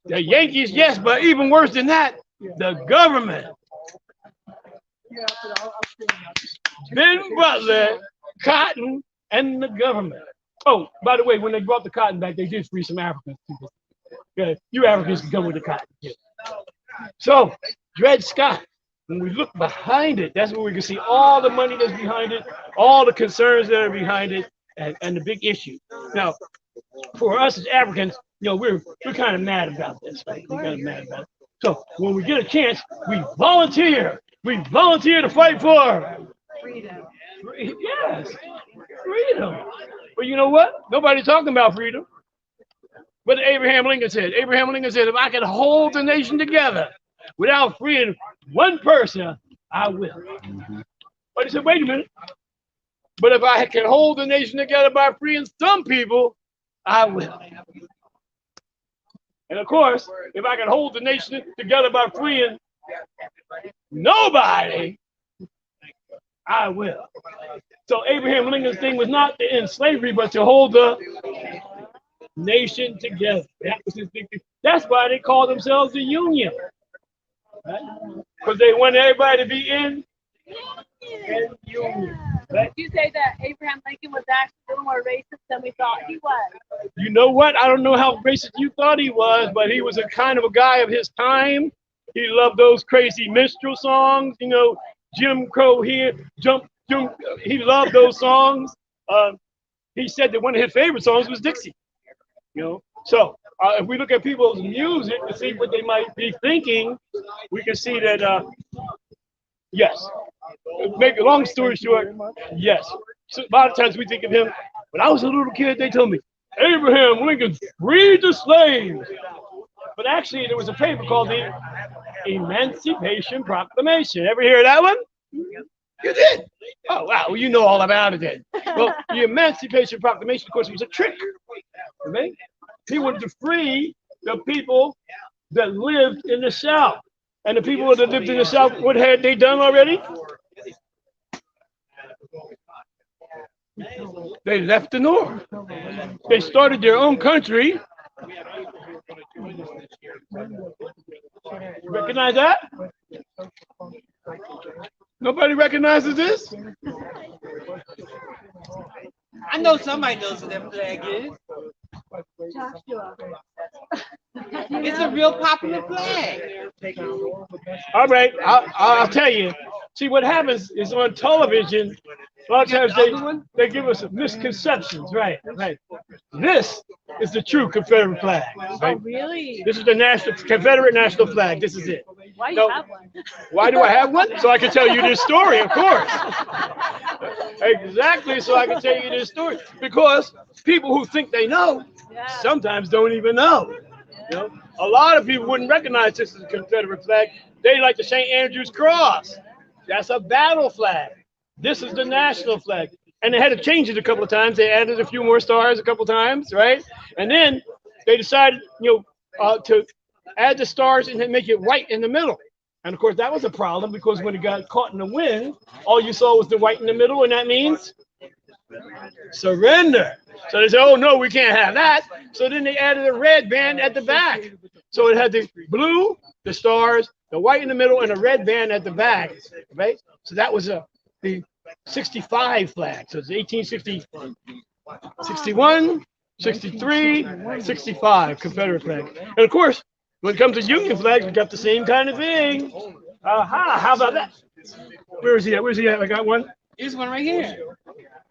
The Yankees, yes, but even worse than that, the government. Ben Butler, cotton, and the government. Oh, by the way, when they brought the cotton back, they did free some Africans. You Africans can come with the cotton. So, Dred Scott, when we look behind it, that's where we can see all the money that's behind it, all the concerns that are behind it, and the big issue. Now, for us as Africans, we're kind of mad about this, right? We're kind of mad about it. So when we get a chance, we volunteer. We volunteer to fight for freedom. Yes, freedom. But you know what? Nobody's talking about freedom. What Abraham Lincoln said. Abraham Lincoln said, if I can hold the nation together without freeing one person, I will. But he said, wait a minute. But if I can hold the nation together by freeing some people, I will. And of course, if I can hold the nation together by freeing nobody, I will. So Abraham Lincoln's thing was not to end slavery, but to hold the nation together. That was his big thing. That's why they call themselves the Union. Right? Because they want everybody to be in union. Right? You say that Abraham Lincoln was actually a little more racist than we thought he was. You know what? I don't know how racist you thought he was, but he was a kind of a guy of his time. He loved those crazy minstrel songs, Jim Crow here, jump. He loved those songs. He said that one of his favorite songs was Dixie. So if we look at people's music to see what they might be thinking, we can see that, yes. Make a long story short, yes. So a lot of times we think of him. When I was a little kid, they told me Abraham Lincoln freed the slaves. But actually, there was a paper called the Emancipation Proclamation. Ever hear that one? You did? Oh, wow. Well, you know all about it then. Well, the Emancipation Proclamation, of course, was a trick. Okay? He wanted to free the people that lived in the South. And the people that lived in the South, what had they done already? They left the North. They started their own country. Recognize that? Nobody recognizes this? I know somebody knows what that flag is. Joshua. It's a real popular flag. All right, I'll tell you. See, what happens is on television, a lot of times they give us misconceptions, right? This is the true Confederate flag. Right? Oh, really? This is the Confederate national flag. This is it. Why do you have one? Why do I have one? So I can tell you this story, of course. Exactly, so I can tell you this story. Because people who think they know sometimes don't even know. You know, a lot of people wouldn't recognize this as a Confederate flag. They like the St. Andrew's Cross. That's a battle flag. This is the national flag. And they had to change it a couple of times. They added a few more stars a couple of times, right? And then they decided, to add the stars and then make it white in the middle. And of course, that was a problem because when it got caught in the wind, all you saw was the white in the middle, and that means surrender. So they said, oh, no, we can't have that. So then they added a red band at the back. So it had the blue, the stars, the white in the middle, and a red band at the back, right? So that was the 65 flag. So it's 1860, 61, 63, 65 Confederate flag. And of course, when it comes to Union flags, we got the same kind of thing. How about that? Where is he at? Where's he at? I got one. Here's one right here.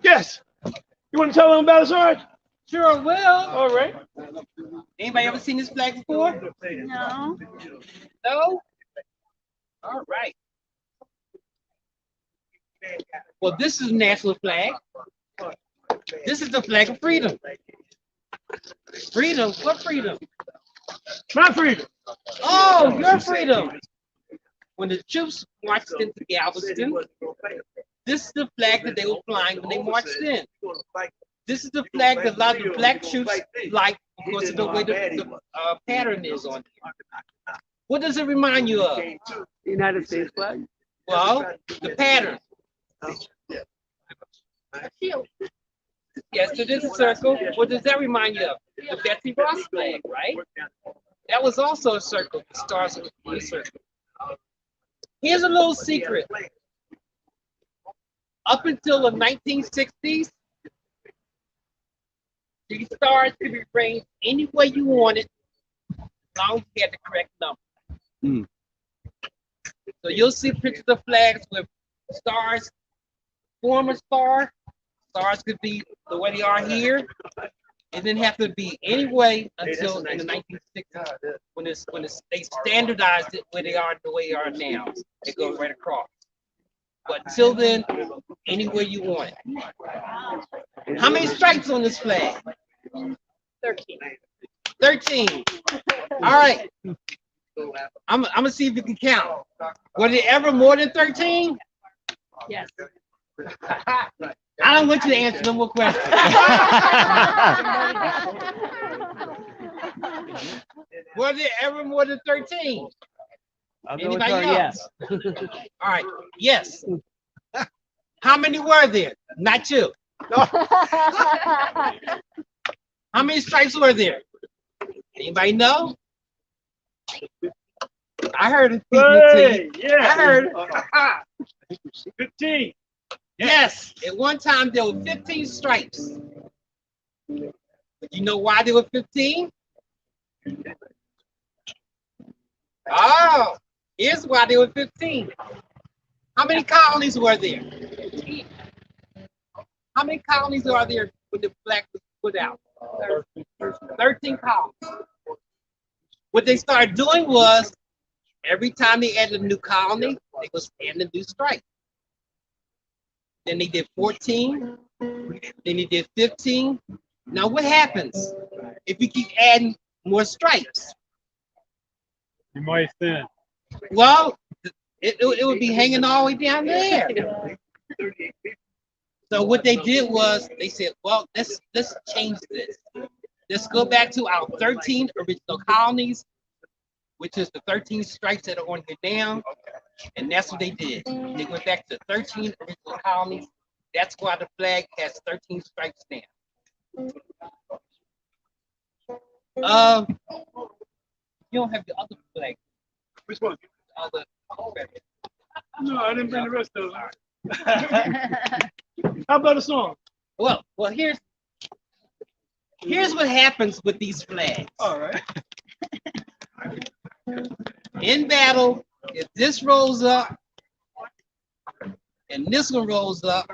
Yes. You want to tell them about it, Sarge? Sure will. All right. Anybody ever seen this flag before? No. No? All right. Well, this is the national flag. This is the flag of freedom. Freedom? What freedom? My freedom. Oh, your freedom. When the troops marched into Galveston, this is the flag that they were flying when they marched in. This is the flag that a lot of the black troops like because of the way the pattern is on it. What does it remind you of? The United States flag. Well, the pattern. Yes, it is a circle. What does that remind you of? The Betsy Ross flag, right? That was also a circle. The stars were a circle. Here's a little secret. Up until the 1960s, these stars could be arranged any way you wanted, as long as you had the correct number. So you'll see pictures of flags with stars form a star. Stars could be the way they are here. It didn't have to be any way until in the 1960s when they standardized it where they are the way they are now. They go right across. But till then, any way you want it. How many stripes on this flag? 13. 13. All right. I'm gonna see if you can count. Was it ever more than 13? Yes. I don't want you to answer no more questions. Was it ever more than 13? Anybody else? Yes. All right. Yes. How many were there? Not you. How many stripes were there? Anybody know? I heard it. Hey, I heard it. 15. Yes. At one time there were 15 stripes. But you know why there were 15? Oh, here's why there were 15. How many colonies were there? How many colonies are there when the flag was put out? 13 colonies. What they started doing was every time they added a new colony, they was adding a new stripe. Then they did 14, Then he did 15. Now what happens if you keep adding more stripes? You might sin. Well, it would be hanging all the way down there. So what they did was they said, well, let's change this. Let's go back to our 13 original colonies, which is the 13 stripes that are on here now. And that's what they did. They went back to 13 original colonies. That's why the flag has 13 stripes now. You don't have the other flag. Which one? The other. No, I didn't bring the rest of them. How about a song? Well, here's what happens with these flags. All right. In battle, if this rolls up and this one rolls up,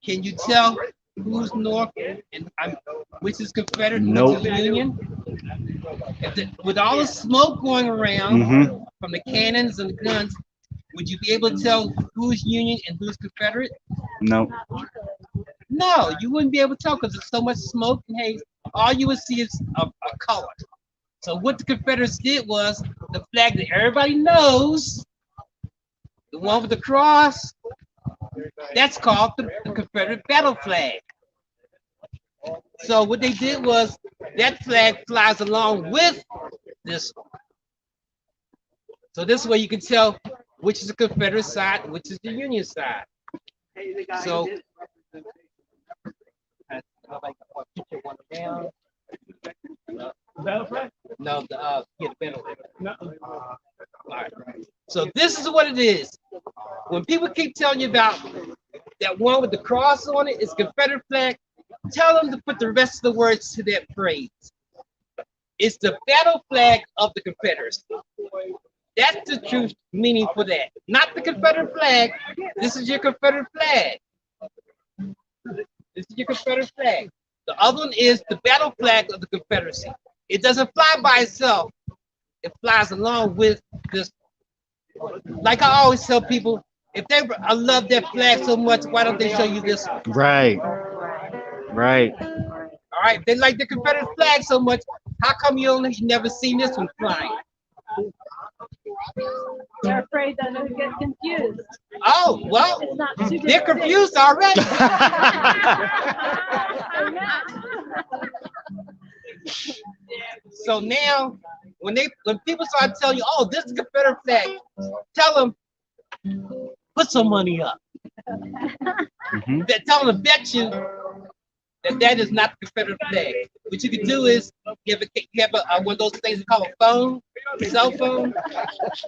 can you tell who's North and which is Confederate, Nope. which is Union? With all the smoke going around from the cannons and the guns, would you be able to tell who's Union and who's Confederate? No. No, you wouldn't be able to tell because there's so much smoke and haze. All you would see is a color. So what the Confederates did was the flag that everybody knows, the one with the cross, that's called the Confederate battle flag. So what they did was that flag flies along with this one. So this way you can tell which is the Confederate side, which is the Union side. So Battle flag? No, the battle flag. No. All right. So this is what it is. When people keep telling you about that one with the cross on it, it's Confederate flag, tell them to put the rest of the words to that phrase. It's the battle flag of the Confederacy. That's the true meaning for that. Not the Confederate flag. This is your Confederate flag. This is your Confederate flag. The other one is the battle flag of the Confederacy. It doesn't fly by itself. It flies along with this. Like I always tell people, if they love that flag so much, why don't they show you this one? Right. Right. All right, if they like the Confederate flag so much, how come you never seen this one flying? They're afraid that they'll get confused. Oh, well, It's not too they're confused already. So now, when people start telling you, oh, this is the Confederate flag, tell them, put some money up. Tell them to bet you that is not the Confederate flag. What you can do is, you have one of those things they call a phone, a cell phone.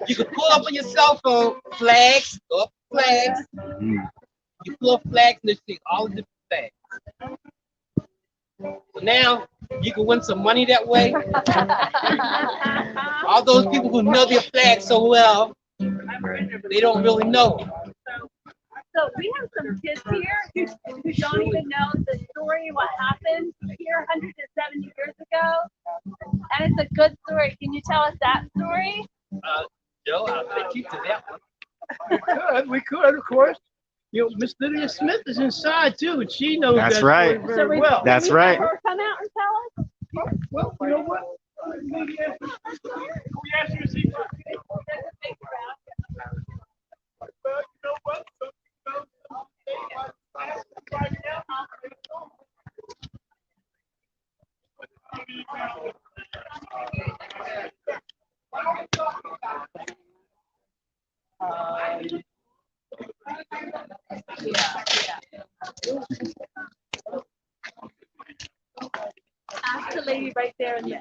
You can pull up on your cell phone flags, up flags. You pull up flags and you see all the different flags. So now you can win some money that way. All those people who know their flag so well, they don't really know. So we have some kids here who don't even know the story, what happened here 170 years ago. And it's a good story. Can you tell us that story? Joe, I'll bet you to that one. We could, of course. You know, Miss Lydia Smith is inside too, and she knows That's that right. story very well. That's right. Her come out and tell us? Well, you know what? We ask you to see. Well, you know what? Ask the lady right there in the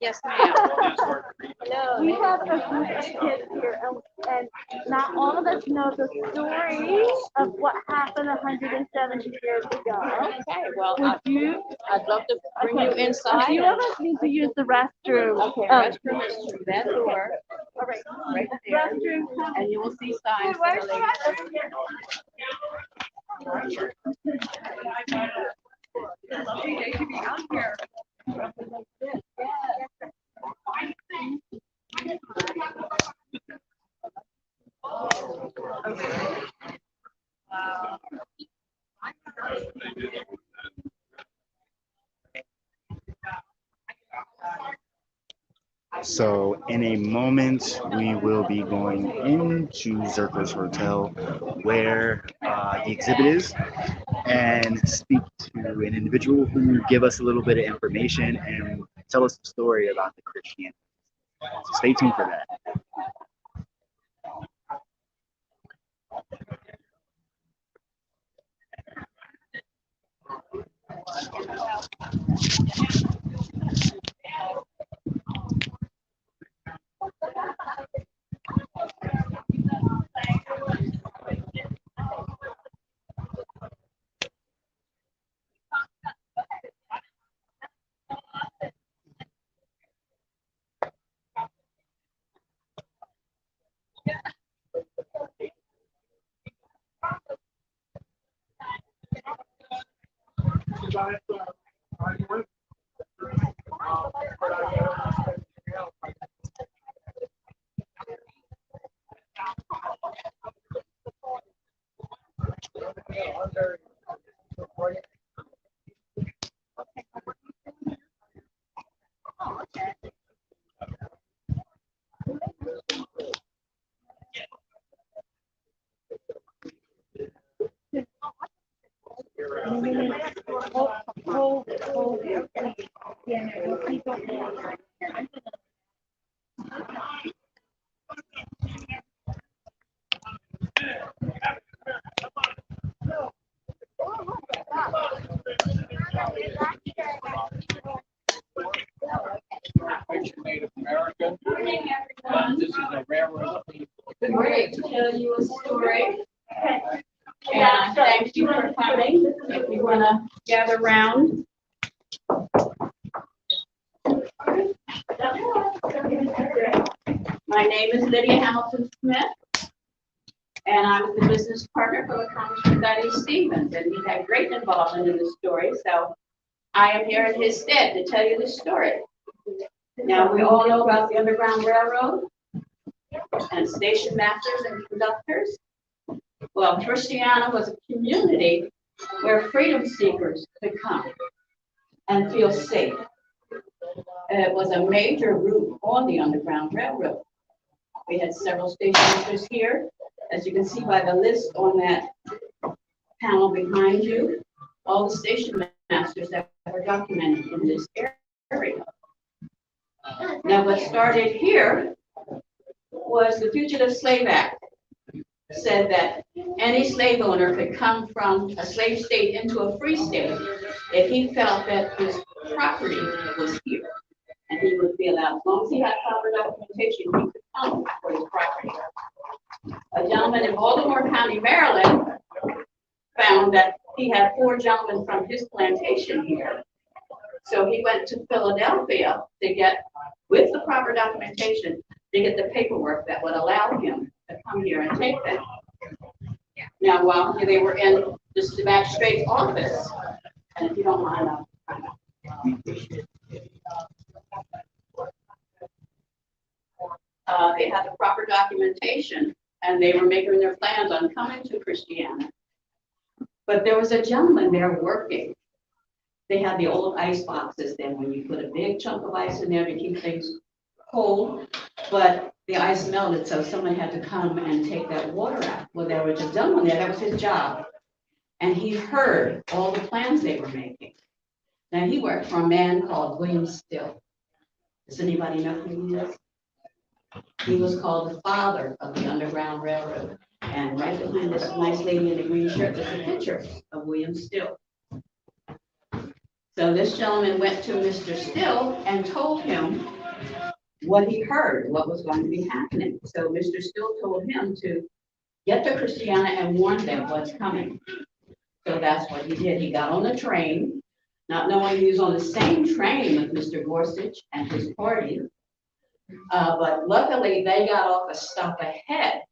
Yes, ma'am. We have a group of kids here, and not all of us know the story of what happened 170 years ago. Okay, well, I'd love to bring you A inside. few of us need to use the restroom. Okay, restroom is through that door, All right. right there, Restroom. and you will see signs. Where's the restroom? So in a moment, we will be going into Zerker's Hotel where the exhibit is and speak to an individual who will give us a little bit of information and tell us the story about the Christianity. So stay tuned for that. Native American. This is a railroad. Great to tell you a story. And thank you for coming. If you want to gather round. My name is Lydia Hamilton Smith, and I'm the business partner for the Congressman Daddy Stevens, and he had great involvement in this story, so I am here in his stead to tell you this story. Now, we all know about the Underground Railroad and station masters and conductors. Well, Christiana was a community where freedom seekers could come and feel safe. It was a major route on the Underground Railroad. We had several station masters here, as you can see by the list on that panel behind you. All the station masters that were documented in this area. Now, what started here was the Fugitive Slave Act. Said that any slave owner could come from a slave state into a free state if he felt that his property was here, and he would be allowed, as long as he had proper documentation, he could come for his property. A gentleman in Baltimore County, Maryland, found that he had 4 gentlemen from his plantation here. So he went to Philadelphia to get, with the proper documentation, to get the paperwork that would allow him to come here and take them. Now, while they were in the magistrate's office, and if you don't mind, they had the proper documentation, and they were making their plans on coming to Christiana. But there was a gentleman there working. They had the old ice boxes then, when you put a big chunk of ice in there to keep things cold, but the ice melted, so someone had to come and take that water out. Well, there was a gentleman there, that was his job. And he heard all the plans they were making. Now, he worked for a man called William Still. Does anybody know who he is? He was called the father of the Underground Railroad. And right behind this nice lady in the green shirt, there's a picture of William Still. So this gentleman went to Mr. Still and told him what he heard, what was going to be happening. So Mr. Still told him to get to Christiana and warn them what's coming. So that's what he did. He got on the train, not knowing he was on the same train with Mr. Gorsuch and his party. But luckily, they got off a stop ahead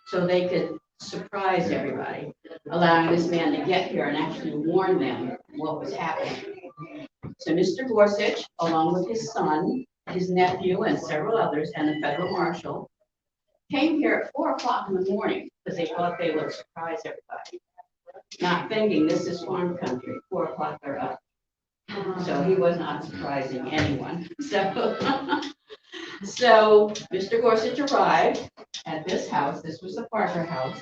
so they could surprise everybody, allowing this man to get here and actually warn them what was happening. So Mr. Gorsuch, along with his son, his nephew, and several others, and the federal marshal, came here at 4 o'clock in the morning because they thought they would surprise everybody. Not thinking this is farm country, 4 o'clock they're up. So he was not surprising anyone. So Mr. Gorsuch arrived at this house. This was the Parker house.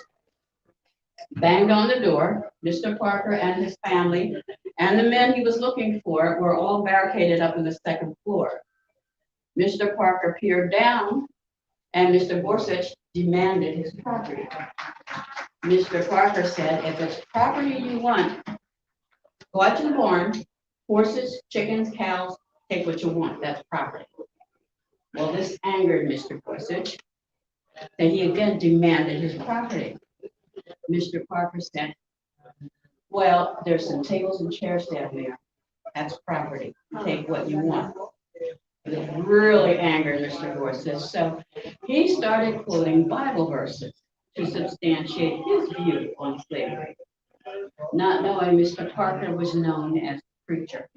Banged on the door. Mr. Parker and his family and the men he was looking for were all barricaded up in the second floor. Mr. Parker peered down and Mr. Gorsuch demanded his property. Mr. Parker said, if it's property you want, go out to the barn, horses, chickens, cows, take what you want, that's property. Well, this angered Mr. Gorsuch, and he again demanded his property. Mr. Parker said, well, there's some tables and chairs down there. That's property. Take what you want. It really angered Mr. Gorsuch, so he started quoting Bible verses to substantiate his view on slavery, not knowing Mr. Parker was known as a preacher.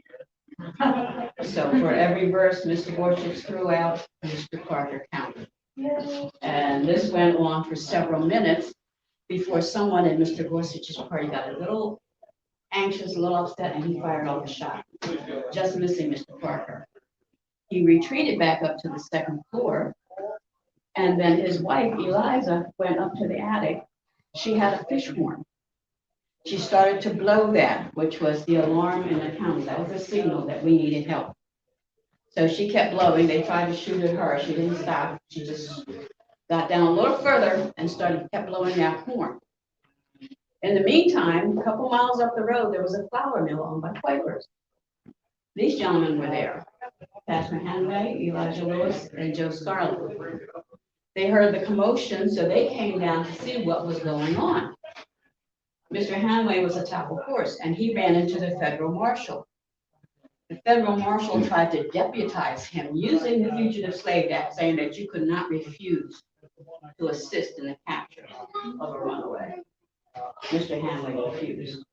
So for every verse Mr. Gorsuch threw out, Mr. Parker counted. And this went on for several minutes before someone in Mr. Gorsuch's party got a little anxious, a little upset, and he fired off a shot, just missing Mr. Parker. He retreated back up to the second floor, and then his wife, Eliza, went up to the attic. She had a fish horn. She started to blow that, which was the alarm in the county. That was a signal that we needed help. So she kept blowing. They tried to shoot at her. She didn't stop. She just got down a little further and kept blowing that horn. In the meantime, a couple miles up the road, there was a flour mill owned by Quakers. These gentlemen were there. Pastor Hanway, Elijah Lewis, and Joe Scarlett. They heard the commotion, so they came down to see what was going on. Mr. Hanway was atop a horse, and he ran into the federal marshal. The federal marshal tried to deputize him using the Fugitive Slave Act, saying that you could not refuse to assist in the capture of a runaway. Mr. Hanway refused.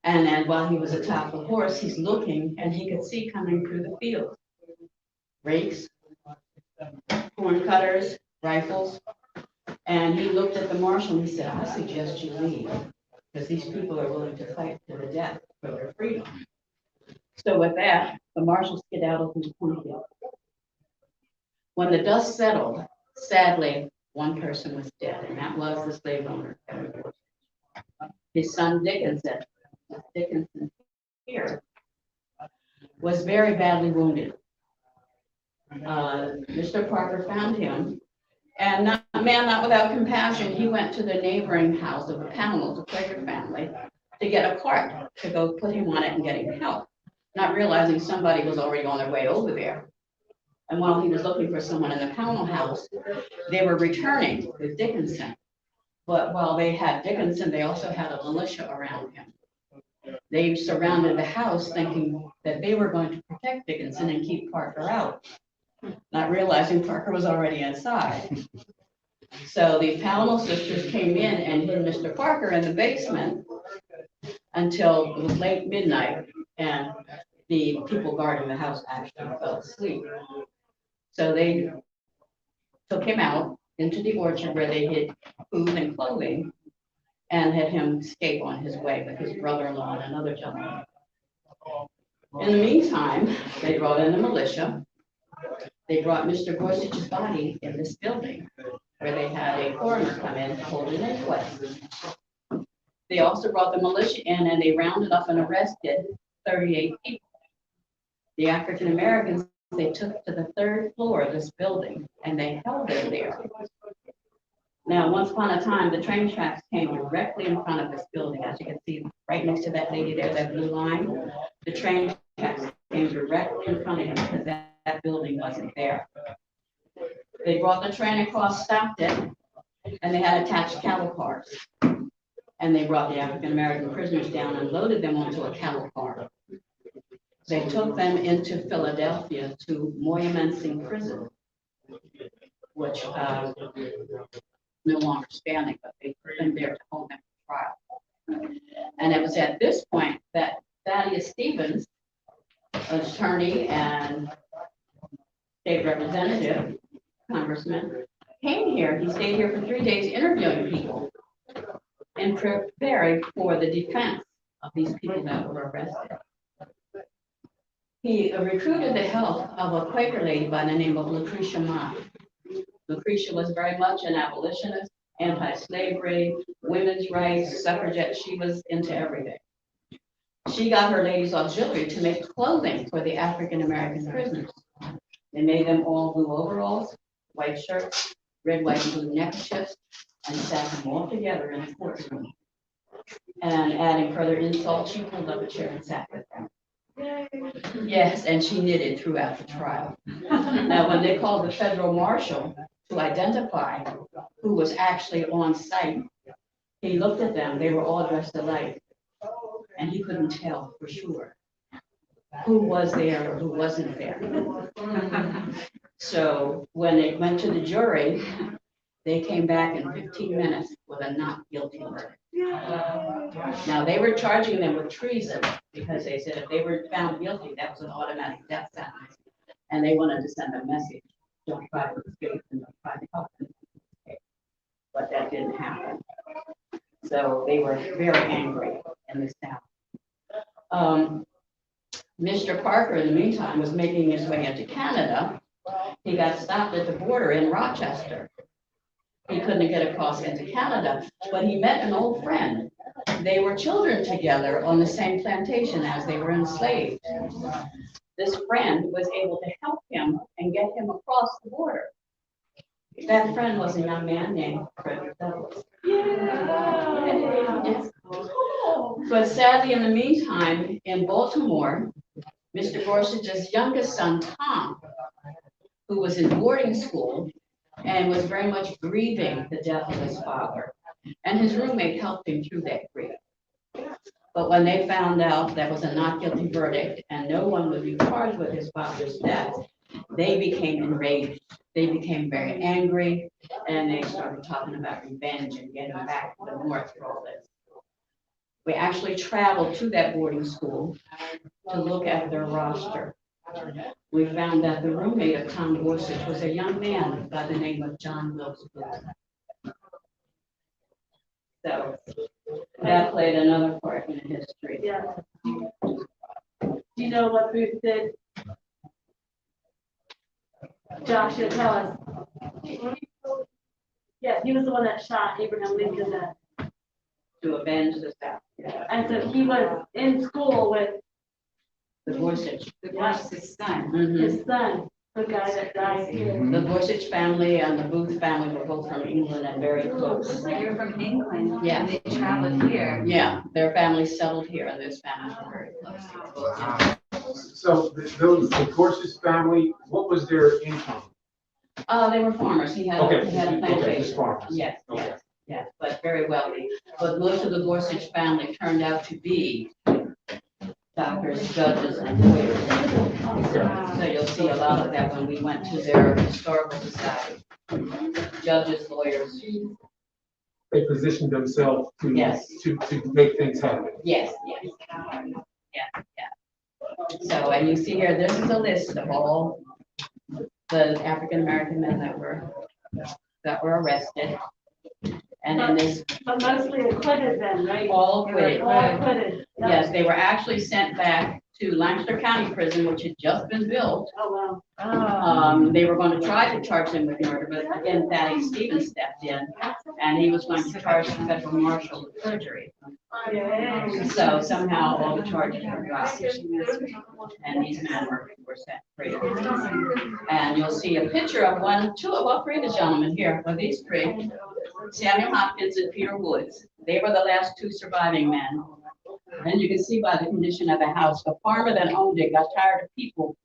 And then while he was atop the horse, he's looking, and he could see coming through the field rakes, corn cutters, rifles. And he looked at the marshal and he said, I suggest you leave, because these people are willing to fight to the death for their freedom. So with that, the marshal skedaddled into the cornfield. When the dust settled, sadly, one person was dead, and that was the slave owner. His son Dickinson here, was very badly wounded. Mr. Parker found him, and not without compassion, he went to the neighboring house of the Pownells, the Quaker family, to get a cart to go put him on it and get him help, not realizing somebody was already on their way over there. And while he was looking for someone in the Pownell house, they were returning with Dickinson. But while they had Dickinson, they also had a militia around him. They surrounded the house thinking that they were going to protect Dickinson and keep Parker out, not realizing Parker was already inside. So the Pownell sisters came in and hid Mr. Parker in the basement until it was late midnight, and the people guarding the house actually fell asleep. So they took him out into the orchard where they hid food and clothing and had him escape on his way with his brother-in-law and another gentleman. In the meantime, they brought in the militia. They brought Mr. Gorsuch's body in this building where they had a coroner come in to hold an inquest. They also brought the militia in and they rounded up and arrested 38 people. The African Americans they took to the third floor of this building and they held them there. Now, once upon a time, the train tracks came directly in front of this building. As you can see, right next to that lady there, that blue line, the train tracks came directly in front of him because that building wasn't there. They brought the train across, stopped it, and they had attached cattle cars. And they brought the African American prisoners down and loaded them onto a cattle car. They took them into Philadelphia to Moyamensing Prison, which no longer standing, but they put them there to hold them for trial. And it was at this point that Thaddeus Stevens, an attorney and state representative, congressman, came young people in preparing for the defense of these people that were arrested. He recruited the help of a Quaker lady by the name of Lucretia Mott. Lucretia was very much an abolitionist, anti-slavery, women's rights, suffragette. She was into everything. She got her ladies auxiliary to make clothing for the African-American prisoners. They made them all blue overalls, white shirts, red, white, and blue neckerchiefs, and sat them all together in the courtroom. And adding further insult, she pulled up a chair and sat with them. Yes, and she knitted throughout the trial. Now, when they called the federal marshal to identify who was actually on site, he looked at them. They were all dressed alike, and he couldn't tell for sure who was there or who wasn't there. So when it went to the jury, they came back in 15 minutes with a not guilty verdict. Now, they were charging them with treason because they said if they were found guilty, that was an automatic death sentence. And they wanted to send a message, don't try to escape and don't try to help them escape. But that didn't happen. So they were very angry in this town. Mr. Parker, in the meantime, was making his way into Canada. He got stopped at the border in Rochester. He couldn't get across into Canada, but he met an old friend. They were children together on the same plantation as they were enslaved. This friend was able to help him and get him across the border. That friend was a young man named Frederick Douglass. Yes. But sadly, in the meantime, in Baltimore, Mr. Gorsuch's youngest son, Tom, who was in boarding school and was very much grieving the death of his father, and his roommate helped him through that grief. But when they found out that was a not guilty verdict and no one would be charged with his father's death, they became enraged. They became very angry, and they started talking about revenge and getting back to the North for all this. We actually traveled to that boarding school to look at their roster. We found that the roommate of Tom Gorsuch was a young man by the name of John Wilkes Booth. So that played another part in history. Yeah. Do you know what Booth did? Josh, you tell us. Yeah, he was the one that shot Abraham Lincoln to avenge the South. Yeah. And so he was in school with the Gorsuch. The Gorsuch's son. His son, the guy that died here. The Gorsuch family and the Booth family were both from England and very close. So you're from England. Yeah. And they traveled here. Yeah, their families settled here, and those families were very close. Wow. So the Gorsuch family, what was their income? They were farmers. He had a plantation. Okay, just farmers. Yes, Okay. yes, but very wealthy. But most of the Gorsuch family turned out to be doctors, judges, and lawyers. So you'll see a lot of that when we went to their historical society. Judges, lawyers. They positioned themselves to to make things happen. Yes. So, and you see here, this is a list of all the African American men that were arrested. And then this. But mostly acquitted then, right? All acquitted. All acquitted. Yes, they were actually sent back to Lancaster County Prison, which had just been built. Oh, wow. They were going to try to charge him with murder, but again, Thaddeus Stevens stepped in, and he was going to charge the federal marshal with perjury. So somehow all the charges were dropped, and these men were set free. And you'll see a picture of three of the gentlemen here, of these three, Samuel Hopkins and Peter Woods. They were the last two surviving men. And you can see by the condition of the house, the farmer that owned it got tired of people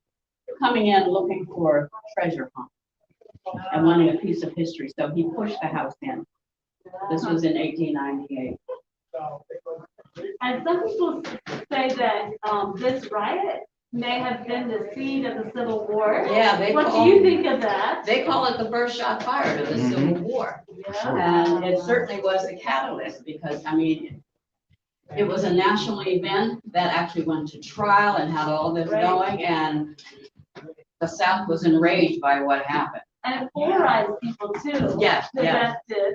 coming in looking for treasure hunt and wanting a piece of history. So he pushed the house in. This was in 1898. And some people say that this riot may have been the seed of the Civil War. Yeah, what do you think of that? They call it the first shot fired of the Civil War. Yeah. And it certainly was the catalyst because, I mean, it was a national event that actually went to trial and had all this going, and the South was enraged by what happened. And it polarized people too. Yes, That did.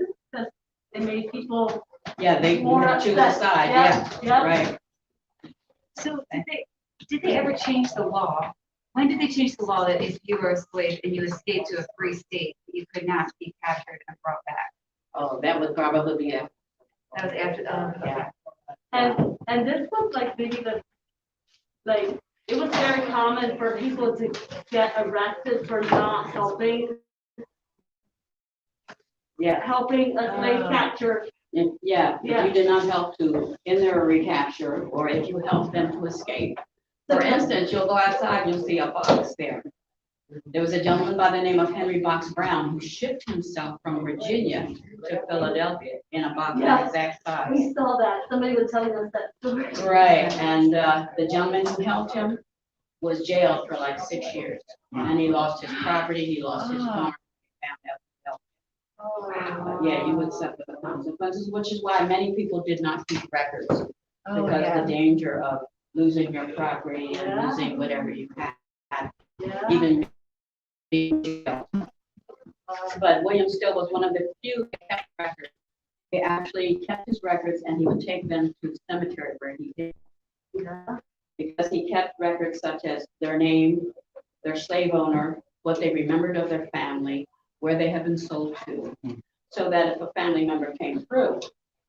They made people. Yeah, they More choose a upset. side, Yeah, yeah, yeah. right. So did they ever change the law? When did they change the law that if you were a slave and you escaped to a free state, you could not be captured and brought back? Oh, that would probably be it. That was after, Yeah. And this was like maybe it was very common for people to get arrested for not helping. Yeah. Helping a slave catcher. Yeah, if you did not help to in their recapture, or if you help them to escape. For instance, you'll go outside, you'll see a box there. There was a gentleman by the name of Henry Box Brown who shipped himself from Virginia to Philadelphia in a box that exact size. We saw that. Somebody was telling us that story. Right, and the gentleman who helped him was jailed for like 6 years. And he lost his property, he lost his farm. Yeah, you would suffer the consequences, which is why many people did not keep records. Because the danger of losing your property and losing whatever you had, even being jailed. But William Still was one of the few that kept records. He actually kept his records and he would take them to the cemetery where he did. Because he kept records such as their name, their slave owner, what they remembered of their family, where they had been sold to, so that if a family member came through,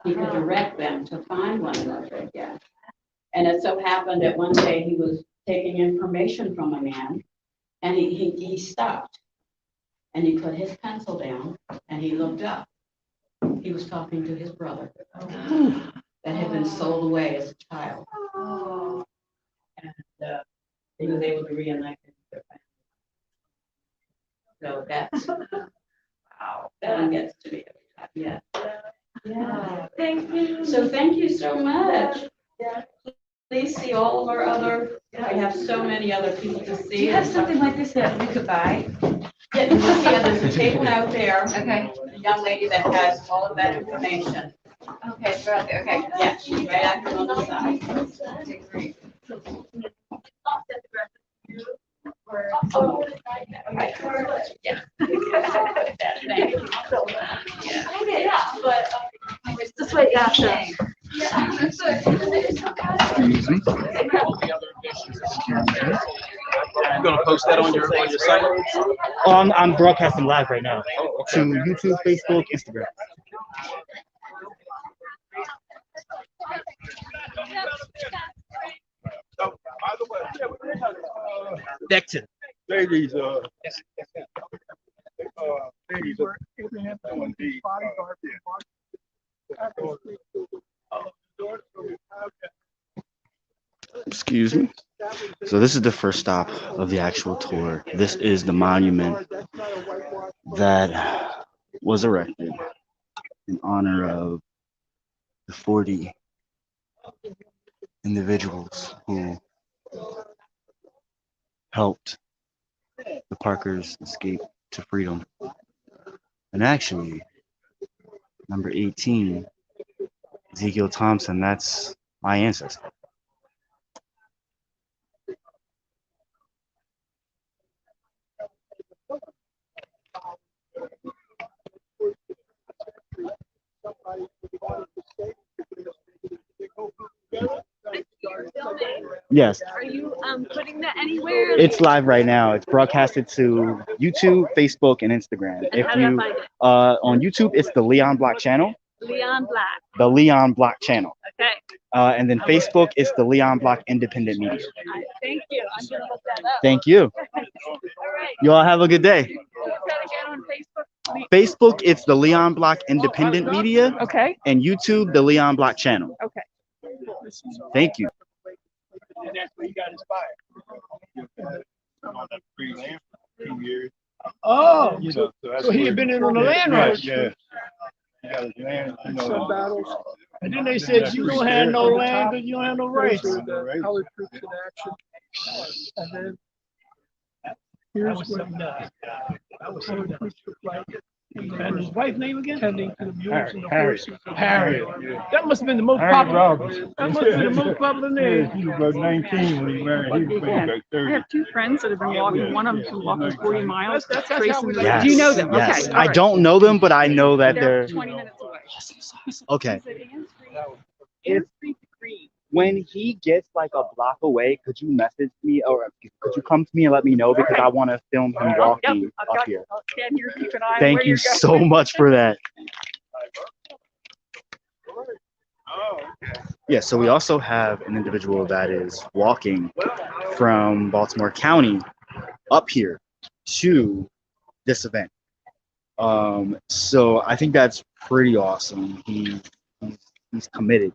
he could direct them to find one another again. And it so happened that one day he was taking information from a man, and he stopped, and he put his pencil down, and he looked up. He was talking to his brother that had been sold away as a child. And he was able to reunite with their family. So that's, wow, that one gets to me every time, yeah. Yeah. Thank you. So thank you so much. Yeah. Please see all of our other, I have so many other people to see. Do you have something like this that we could buy? Yeah, you see, there's a table out there. Okay. A young lady that has all of that information. Okay, it's right there, okay. Yeah, she's right out there on the side. Okay, great. Yeah. Thank you. Yeah, but this way, yeah. Excuse me. You're gonna post that on your site? I'm broadcasting live right now to YouTube, Facebook, Instagram. By the way, Decton. ladies, ladies, doing the, Excuse me. So this is the first stop of the actual tour. This is the monument that was erected in honor of the 40 individuals who helped the Parkers escape to freedom. And actually, number 18, Ezekiel Thompson, that's my ancestor. Yes. Are you putting that anywhere? It's live right now. It's broadcasted to YouTube, Facebook, and Instagram. And how do I find it? On YouTube, it's the Leon Block channel. Leon Black. The Leon Block channel. Okay. And then Facebook is the Leon Block Independent Media. Thank you. I'm gonna look that up. Thank you. All right. You all have a good day. What's that again on Facebook? Facebook, it's the Leon Block Independent Media. Okay. And YouTube, the Leon Block channel. Okay. Thank you. and that's where he got inspired. On that free land for 2 years. Oh, You know, that's so he had where- been in on the land rush. Yeah. He got his land, you know. Some battles. And then they said, you don't have no land, but you don't have no rights. How it troops in action. And then here's when that was and his wife's name again? Tending to the mules and the horses. Harriet. That must have been the most popular. That must have been the most popular name. He was about 19 when he married. He was about I 30. have two friends that have been walking. One of them's been walking 40 miles. That's Trace and how we Yes, do you know them? Yes. Okay. I don't know them, but I know that They're they're. 20 minutes away. Awesome sauce. Okay. If When he gets like a block away, could you message me or could you come to me and let me know because I want to film him walking up here. I'll stand here, keep an eye on Thank where you you're so going. much for that. Yeah, so we also have an individual that is walking from Baltimore County up here to this event. So I think that's pretty awesome. He's committed.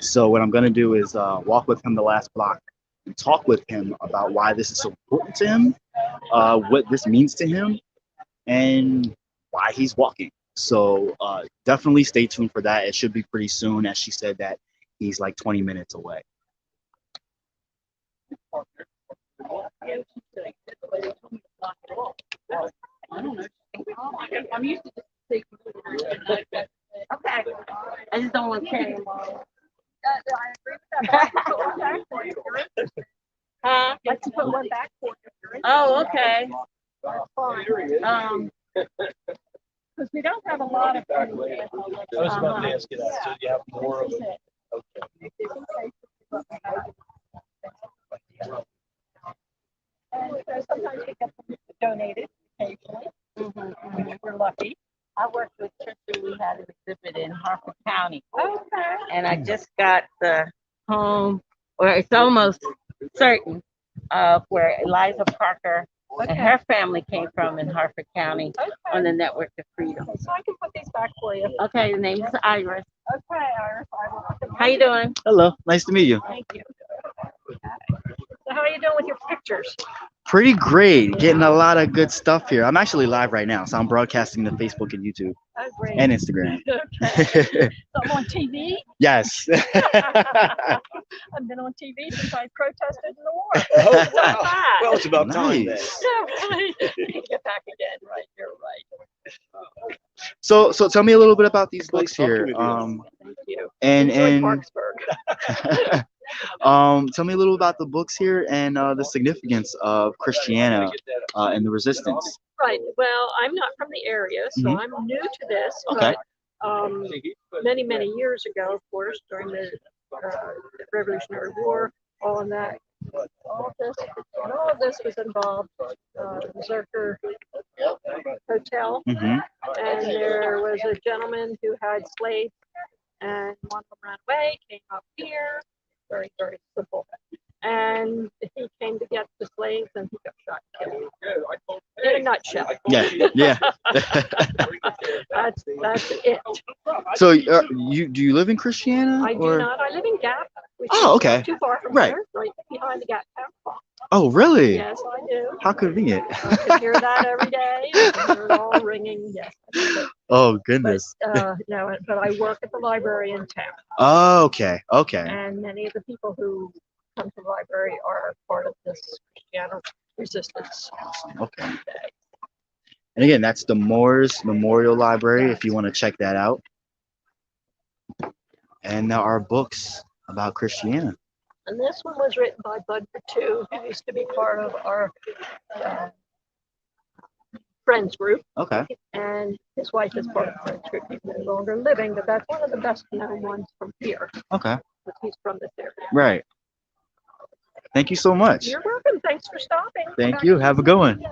So what I'm gonna do is walk with him the last block and talk with him about why this is so important to him, what this means to him, and why he's walking. So definitely stay tuned for that. It should be pretty soon, as she said that he's like 20 minutes away. I'm used to this. Okay. I just don't want to carry them all. Huh? Like to put one back for you. Oh, okay. Because we don't have a lot of. I was about to ask you that. So you have more of it. And so sometimes we get them donated occasionally. We're lucky. I worked with Tristan. We had an exhibit in Harford County. Okay. And I just got the home, or it's almost certain, of where Eliza Parker and her family came from in Harford County on the Network of Freedom. So I can put these back for you. Okay, the name is Iris. Okay, Iris. I will put them How you doing? Hello, nice to meet you. Thank you. So how are you doing with your pictures? Pretty great. Getting a lot of good stuff here. I'm actually live right now, so I'm broadcasting to Facebook and YouTube Oh, great. and Instagram. Okay. So I'm on TV. Yes. I've been on TV since I protested in the war. Oh, wow. Well, it's about time then. Nice. Yeah, really. Get back again. Right, you're right. So tell me a little bit about these books talking here. with you. Thank you. And Enjoy Parksburg. tell me a little about the books here and the significance of Christiana and the resistance. Right. Well, I'm not from the area, so Mhm. I'm new to this. Okay. But many years ago, of course, during the Revolutionary War, all of that, all of this was involved. Zerker Hotel, Mhm. and there was a gentleman who had slaves, and one of them ran away, came up here. Very, very simple. And he came to get the slaves, and he got shot and killed. In a nutshell. Yeah, yeah. That's it. So do you live in Christiana? I do or? not. I live in Gap, which Oh, is okay. not too far from Right. here, right behind the Gap Town Hall. Oh, really? Yes, I do. How convenient. I can hear that every day. I can hear it all ringing. Yes. I do. Oh, goodness. No, but I work at the library in town. Oh, okay. Okay. And many of the people who come to the library are part of this Christiana resistance. Okay. And again, that's the Moores Memorial Library if you want to check that out. And there are books about Christiana. And this one was written by Bud Patu, who used to be part of our friends group. Okay. And his wife is part of the friends group. He's no longer living, but that's one of the best known ones from here. Okay. Because he's from this area. Right. Thank you so much. You're welcome. Thanks for stopping. Thank you. Have a good one.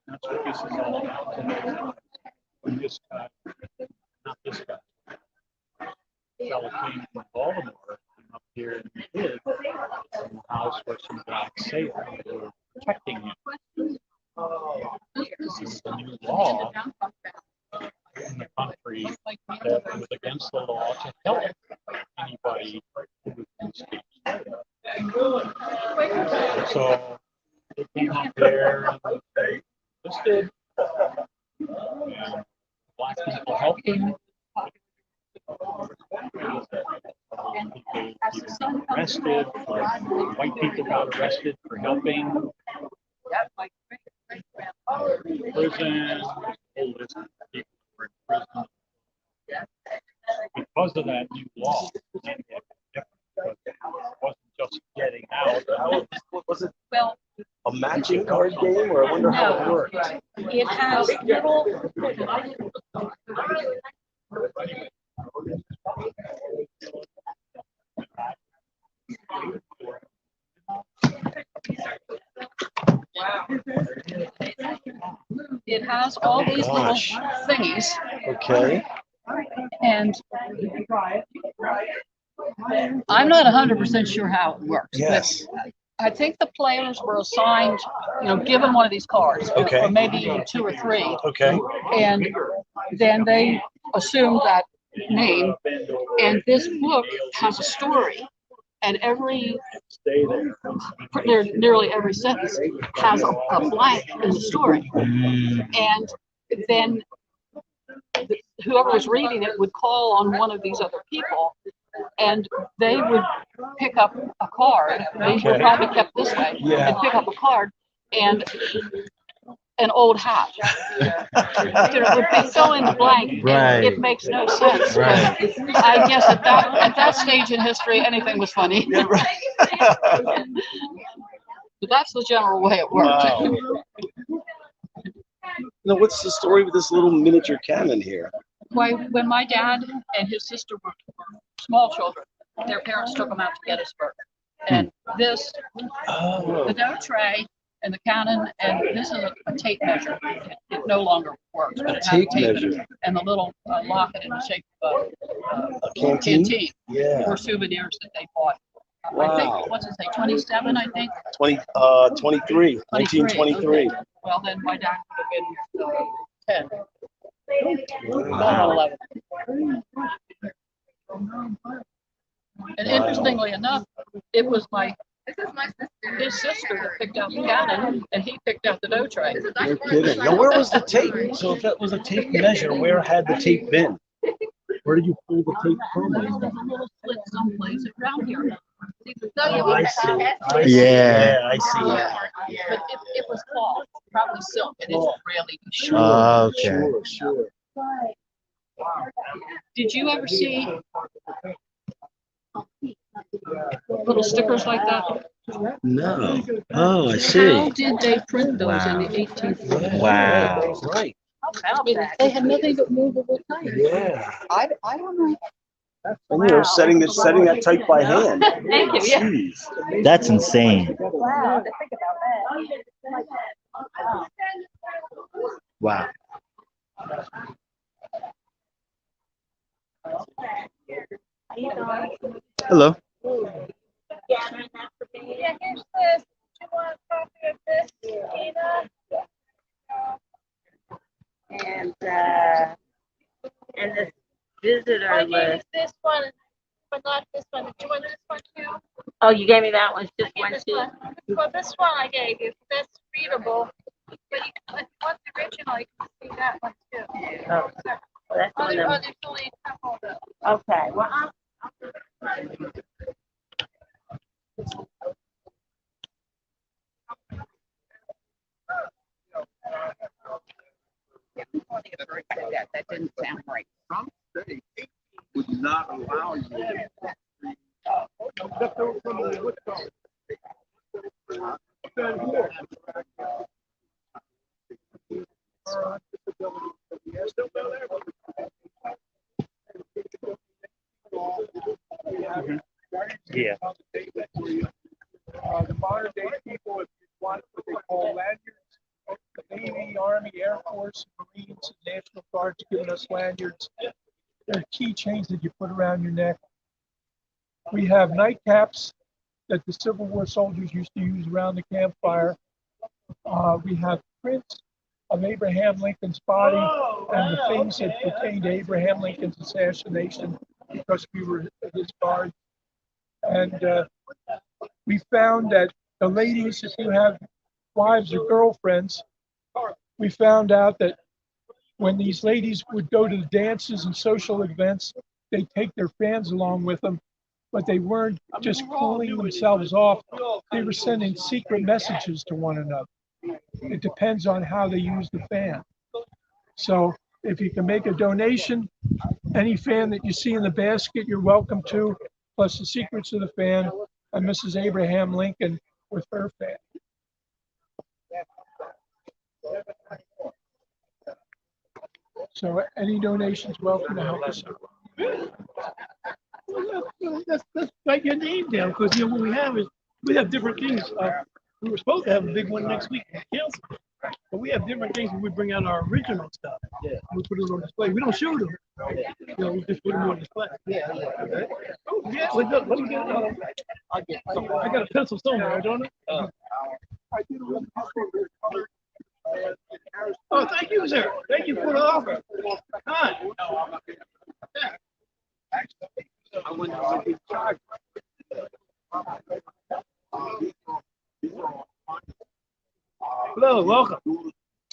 That's what this is all about. When this guy, not this guy, fellow came from Baltimore, came up here and he hid in the house where some guys safe and they were protecting him. This is the new law in the country that it was against the law to help anybody who was in state. So they came up there and they listed, and black people helped him. People arrested, white people got arrested for helping. Prison, whole list of people were in prison because because of that new law, it wasn't just getting out. Was it Well, a matching card game, or I wonder how it worked? it has little. It has all these little thingies. Okay. And I'm not 100% sure how it works. Yes. But I think the players were assigned, given one of these cards, Okay. or maybe 2 or 3. Okay. And then they assumed that name. And this book has a story. And nearly every sentence has a blank in the story. And then whoever was reading it would call on one of these other people, and they would pick up a card. They were probably kept this way, and pick up a card and an old hat. Would be so in the blank, Right. it makes no sense. Right. But I guess at that stage in history, anything was funny. Yeah, right. But that's the general way it works. Wow. Now, what's the story with this little miniature cannon here? When my dad and his sister were small children, their parents took them out to Gettysburg. And this, the dough tray and the cannon, and this is a tape measure. It no longer works, but it has tape tape measure. in it. And the little locket in the shape of A canteen? Yeah. were souvenirs that they bought. Wow. I think, what's it say, 27, I think? 23, 1923. Okay. Well, then my dad would have been 10. Wow. 11. And interestingly enough, it was his sister that picked out the cannon, and he picked out the dough tray. No kidding. Now, where was the tape? So if that was a tape measure, where had the tape been? Where did you pull the tape from? There's a little slit someplace around here. Oh, I see. Yeah. I see. Yeah. But it was cloth, probably silk, and it's really short. Okay. Sure. Did you ever see little stickers like that? No. Oh, I see. How did they print those in the 18th? Wow. Right. They had nothing but movable type. Yeah. I don't know. And you're setting that type by hand. Thank you. Yeah. Jeez. That's insane. Wow. To think about that. Wow. Hello. Yeah, here's this. Do you want a copy of this, Tina? And this visitor I gave you list. this one, but not this one. Did you want this one too? Oh, you gave me that one. It's just I one gave this sheet. one. Well, this one I gave you. That's readable. But if you want the original, you can see that one too. Oh, that's one of them. There's only a couple of them. Okay. Well, That didn't sound right. Trump state would not allow you. Yeah. The modern day people, if you want what they call lanyards, the Navy, Army, Air Force, Marines, and National Guard's giving us lanyards. They're keychains that you put around your neck. We have nightcaps that the Civil War soldiers used to use around the campfire. We have prints of Abraham Lincoln's body and the things that pertain to Abraham Lincoln's assassination because we were his guards. And we found that the ladies, if you have wives or girlfriends, we found out that when these ladies would go to the dances and social events, they take their fans along with them, but they weren't just cooling themselves off. They were sending secret messages to one another. It depends on how they use the fan. So If you can make a donation, any fan that you see in the basket, you're welcome to, plus the Secrets of the Fan and Mrs. Abraham Lincoln with her fan. So any donations welcome to help us out. Let's write your name down, because what we have is we have different things. We were supposed to have a big one next week, canceled. But we have different things when we bring out our original stuff. Yeah. We put it on display. We don't show them. We just put them on display. Yeah. Okay. Oh, yeah. Let me get it. I got a pencil somewhere, don't I? Oh, thank you, sir. Thank you for the offer. Hi. I went to be charged. Hello, welcome.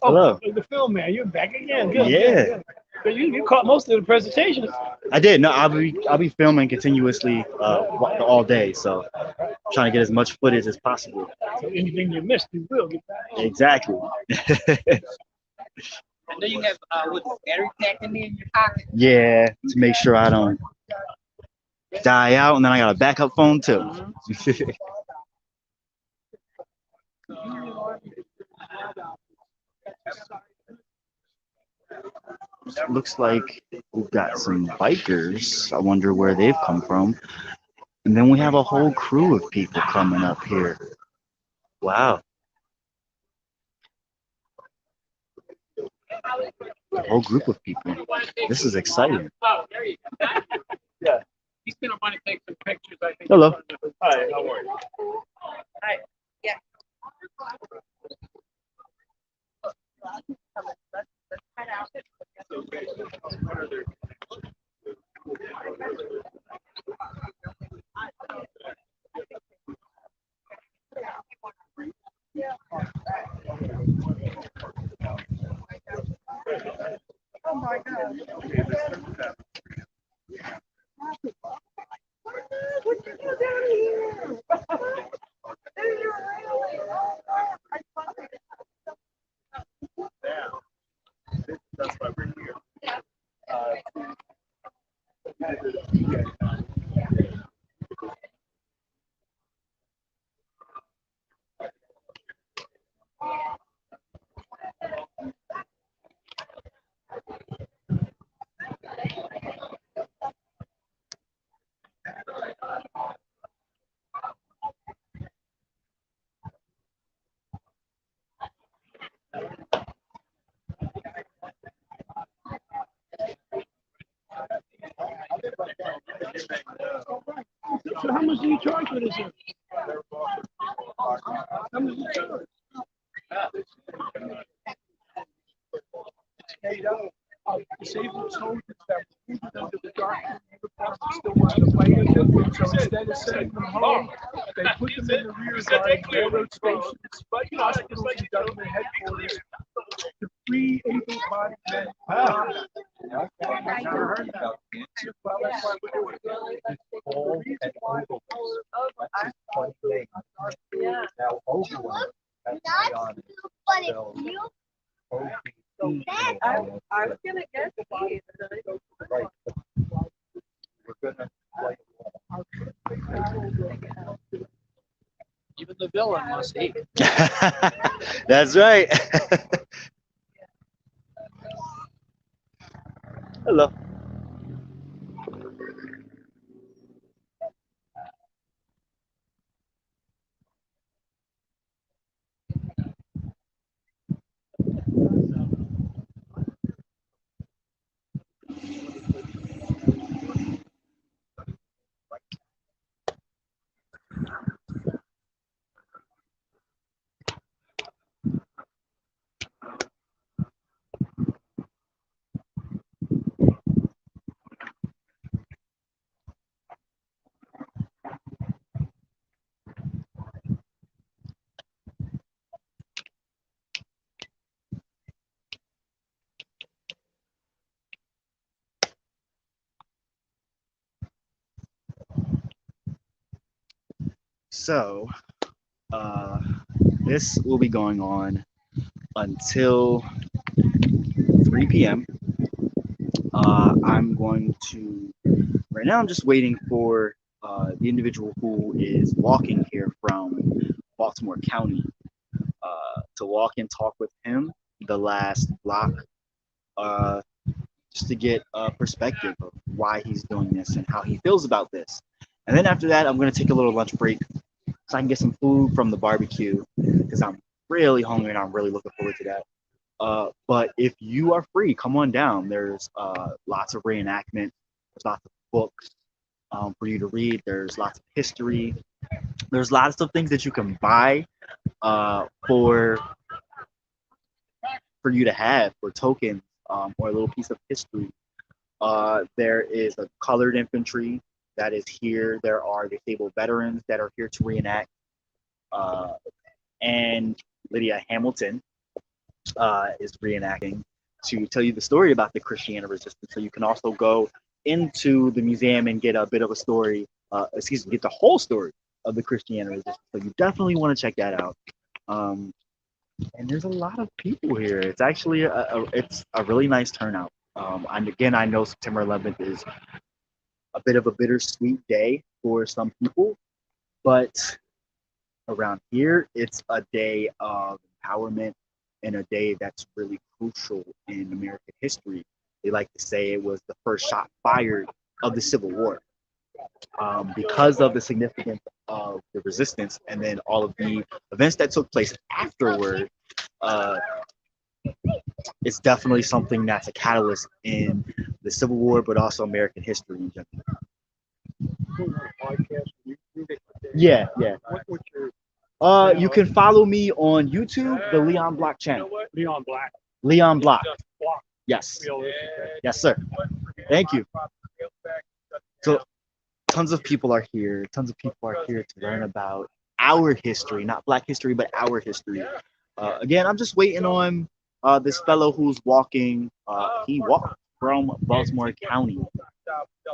Hello. The film man, you're back again. Good, Yeah. good. But you caught most of the presentations. I did. No, I'll be filming continuously all day, so I'm trying to get as much footage as possible. So anything you missed, you will get back. Exactly. I know you have what, battery pack in there in your pocket. Yeah, to make sure I don't die out, and then I got a backup phone too. Looks like we've got some bikers. I wonder where they've come from. And then we have a whole crew of people coming up here. Wow. A whole group of people. This is exciting. Yeah. He's gonna want to take some pictures, I think. Hello. Hi, how are you? Hi. Yeah. Oh my God. What you do down here? That's why we're here. So how much do you charge for this? How much do you charge? Disabled soldiers that were moved under the dark uniforms still want to fight with them. So instead of sending them home, they put them in the rear guard, railroad stations, hospitals, and government headquarters to free able-bodied men. Never heard that. Well, that's why we're doing it. Yeah. Now, overall, that's beyond. I was gonna guess Right. We're gonna play. Even the villain must hate. That's right. Hello. So, this will be going on until 3 p.m. I'm going to, right now I'm just waiting for the individual who is walking here from Baltimore County to walk and talk with him the last block, just to get a perspective of why he's doing this and how he feels about this. And then after that, I'm going to take a little lunch break so I can get some food from the barbecue because I'm really hungry and I'm really looking forward to that. But if you are free, come on down. There's lots of reenactment. There's lots of books for you to read. There's lots of history. There's lots of things that you can buy for you to have for tokens or a little piece of history. There is a colored infantry that is here. There are disabled veterans that are here to reenact. And Lydia Hamilton is reenacting to tell you the story about the Christiana resistance. So you can also go into the museum and get a bit of a story, get the whole story of the Christiana resistance. So you definitely want to check that out. And there's a lot of people here. It's actually it's a really nice turnout. And again, I know September 11th is a bit of a bittersweet day for some people, but around here, it's a day of empowerment and a day that's really crucial in American history. They like to say it was the first shot fired of the Civil War because of the significance of the resistance and then all of the events that took place afterward. It's definitely something that's a catalyst in the Civil War, but also American history in general. Yeah. You can follow me on YouTube, the Leon Block channel. Leon Block. Yes. Yes, sir. Thank you. So tons of people are here. Tons of people are here to learn about our history, not Black history, but our history. Again, I'm just waiting on this fellow who's walking. He walked from Baltimore County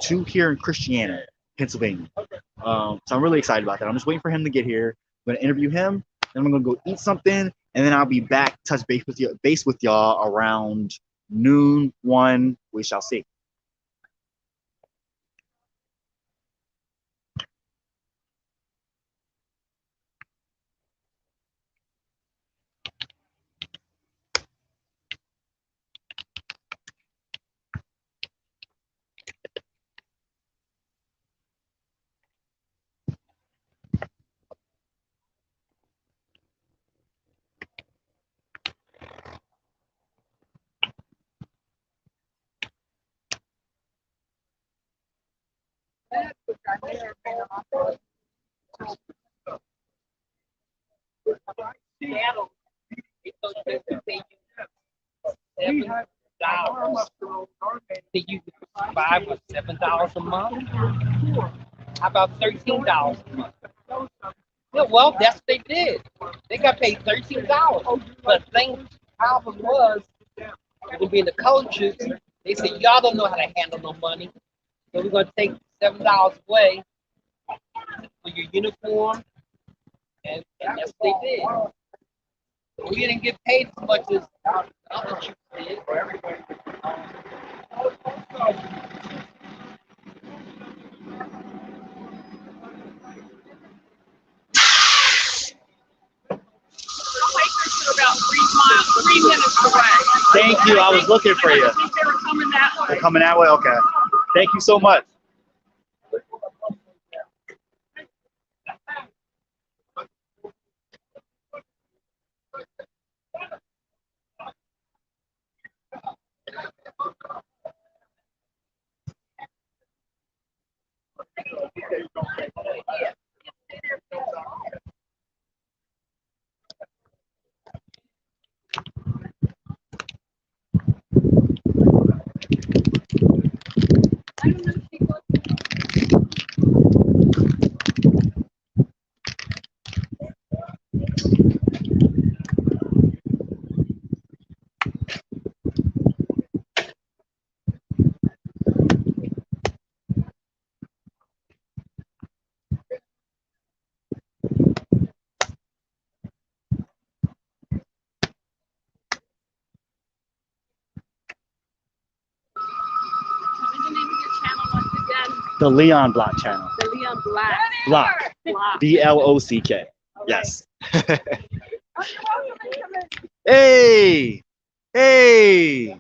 to here in Christiana, Pennsylvania. So I'm really excited about that. I'm just waiting for him to get here. I'm gonna interview him, then I'm gonna go eat something, and then I'll be back, touch base with y'all around noon, 1. We shall see. You $5 or $7 a month. How about $13 a month? Yeah, well, that's what they did. They got paid $13. But the thing, problem was, with being the coaches, they said, y'all don't know how to handle no money. So we're going to take $7 away for your uniform. And that's what they did. So we didn't get paid as much as other troops did. About 3 minutes away. Thank you. I was looking for you. I think they were coming that way. They're coming that way? Okay. Thank you so much. The Leon Block channel. The Leon Black. Block. Block. BLOCK. Yes. Hey. Hey.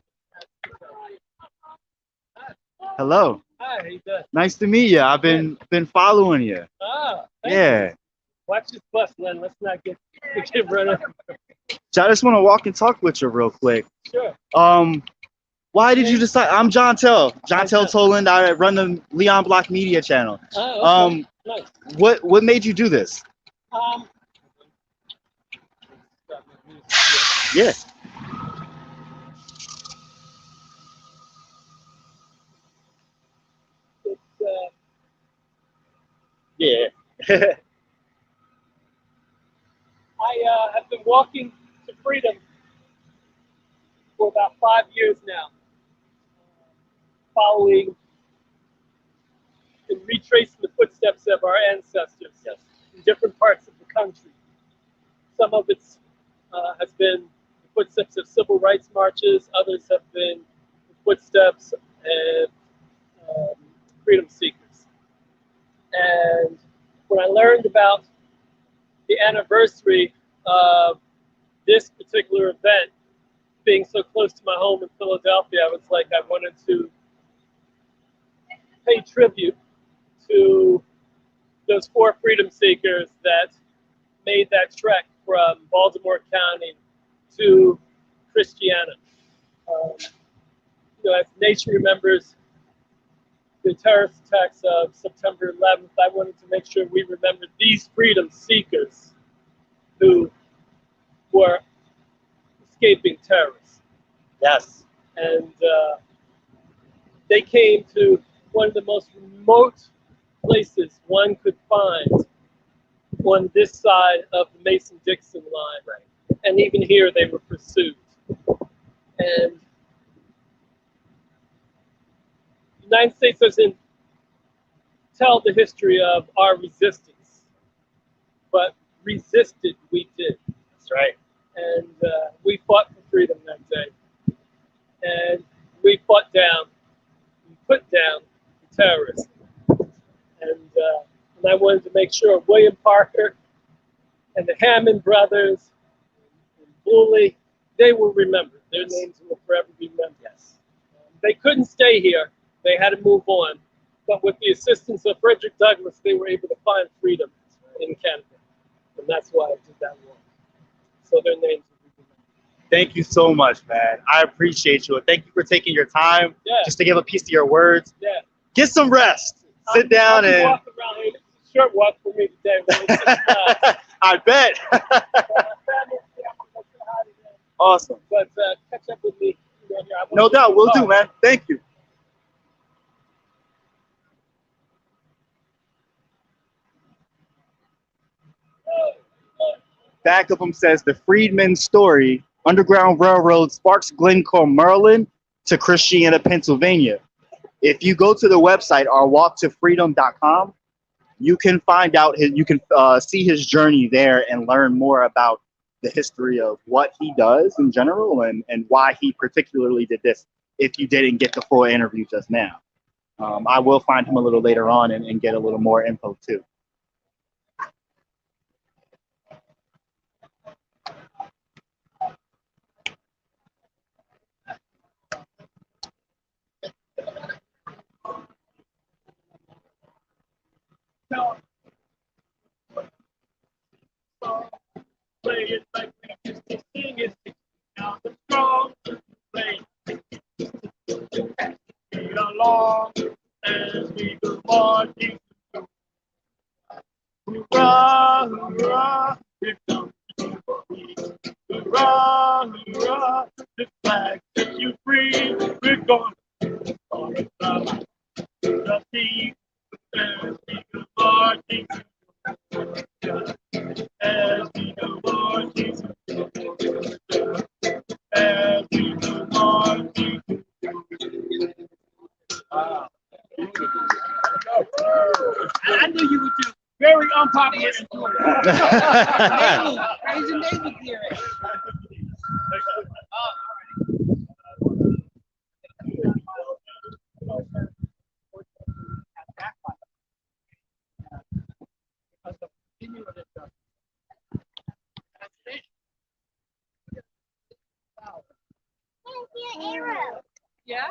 Hello. Hi, how you doing? Nice to meet you. I've been following you. Ah, thank Yeah. you. Watch this bus, Len. Let's not get run over. So I just want to walk and talk with you real quick. Sure. Why did you decide? I'm John Tell. John Tell Toland. I run the Leon Block Media channel. Oh, okay. Nice. What made you do this? Yeah. Yeah. I have been walking to freedom for about 5 years now, following and retracing the footsteps of our ancestors in different parts of the country. Some of it has been the footsteps of civil rights marches, others have been the footsteps of freedom seekers. And when I learned about the anniversary of this particular event being so close to my home in Philadelphia, I was like, I wanted to pay tribute to those 4 freedom seekers that made that trek from Baltimore County to Christiana. As the nation remembers the terrorist attacks of September 11th, I wanted to make sure we remembered these freedom seekers who were escaping terrorists. Yes. And they came to one of the most remote places one could find on this side of the Mason-Dixon line. Right. And even here they were pursued. And the United States doesn't tell the history of our resistance, but resisted we did. That's right. And we fought for freedom that day. And we fought down, we put down the terrorists. And I wanted to make sure William Parker and the Hammond brothers and Bully, they were remembered. Their names will forever be remembered. Yes. They couldn't stay here. They had to move on. But with the assistance of Frederick Douglass, they were able to find freedom in Canada. And that's why I did that one. So their names will be remembered. Thank you so much, man. I appreciate you. Thank you for taking your time just to give a piece of your words. Yeah. Get some rest. Sit down I'll be and. walking around here. It's a short walk for me today. I bet. Awesome. But catch up with me. No doubt. We'll do, man. Thank you. Back of him says the Freedman story, Underground Railroad sparks Glencoe, Maryland to Christiana, Pennsylvania. If you go to the website, ourwalktofreedom.com, you can find out you can see his journey there and learn more about the history of what he does in general and why he particularly did this, if you didn't get the full interview just now. I will find him a little later on and get a little more info too. Play it like we used to sing it. Now the strong play. Get along as we go marching. Hoorah, hoorah, here comes Jubilee. Hoorah, hoorah, this flag set you free. We're going to all about the sea as we go marching. As we go marching, as we go marching. Wow. I knew you would do very unpopular in Georgia. Raise your neighbor here. Yeah.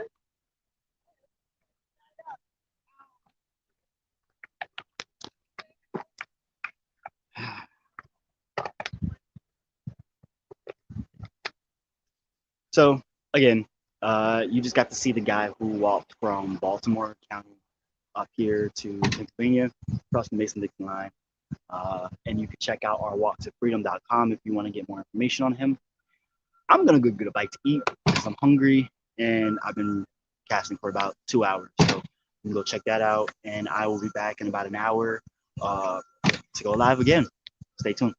So again, you just got to see the guy who walked from Baltimore County up here to Pennsylvania, across the Mason-Dixon line. And you can check out our walktofreedom.com if you want to get more information on him. I'm gonna go get a bite to eat because I'm hungry and I've been casting for about 2 hours. So you can go check that out, and I will be back in about an hour to go live again. Stay tuned.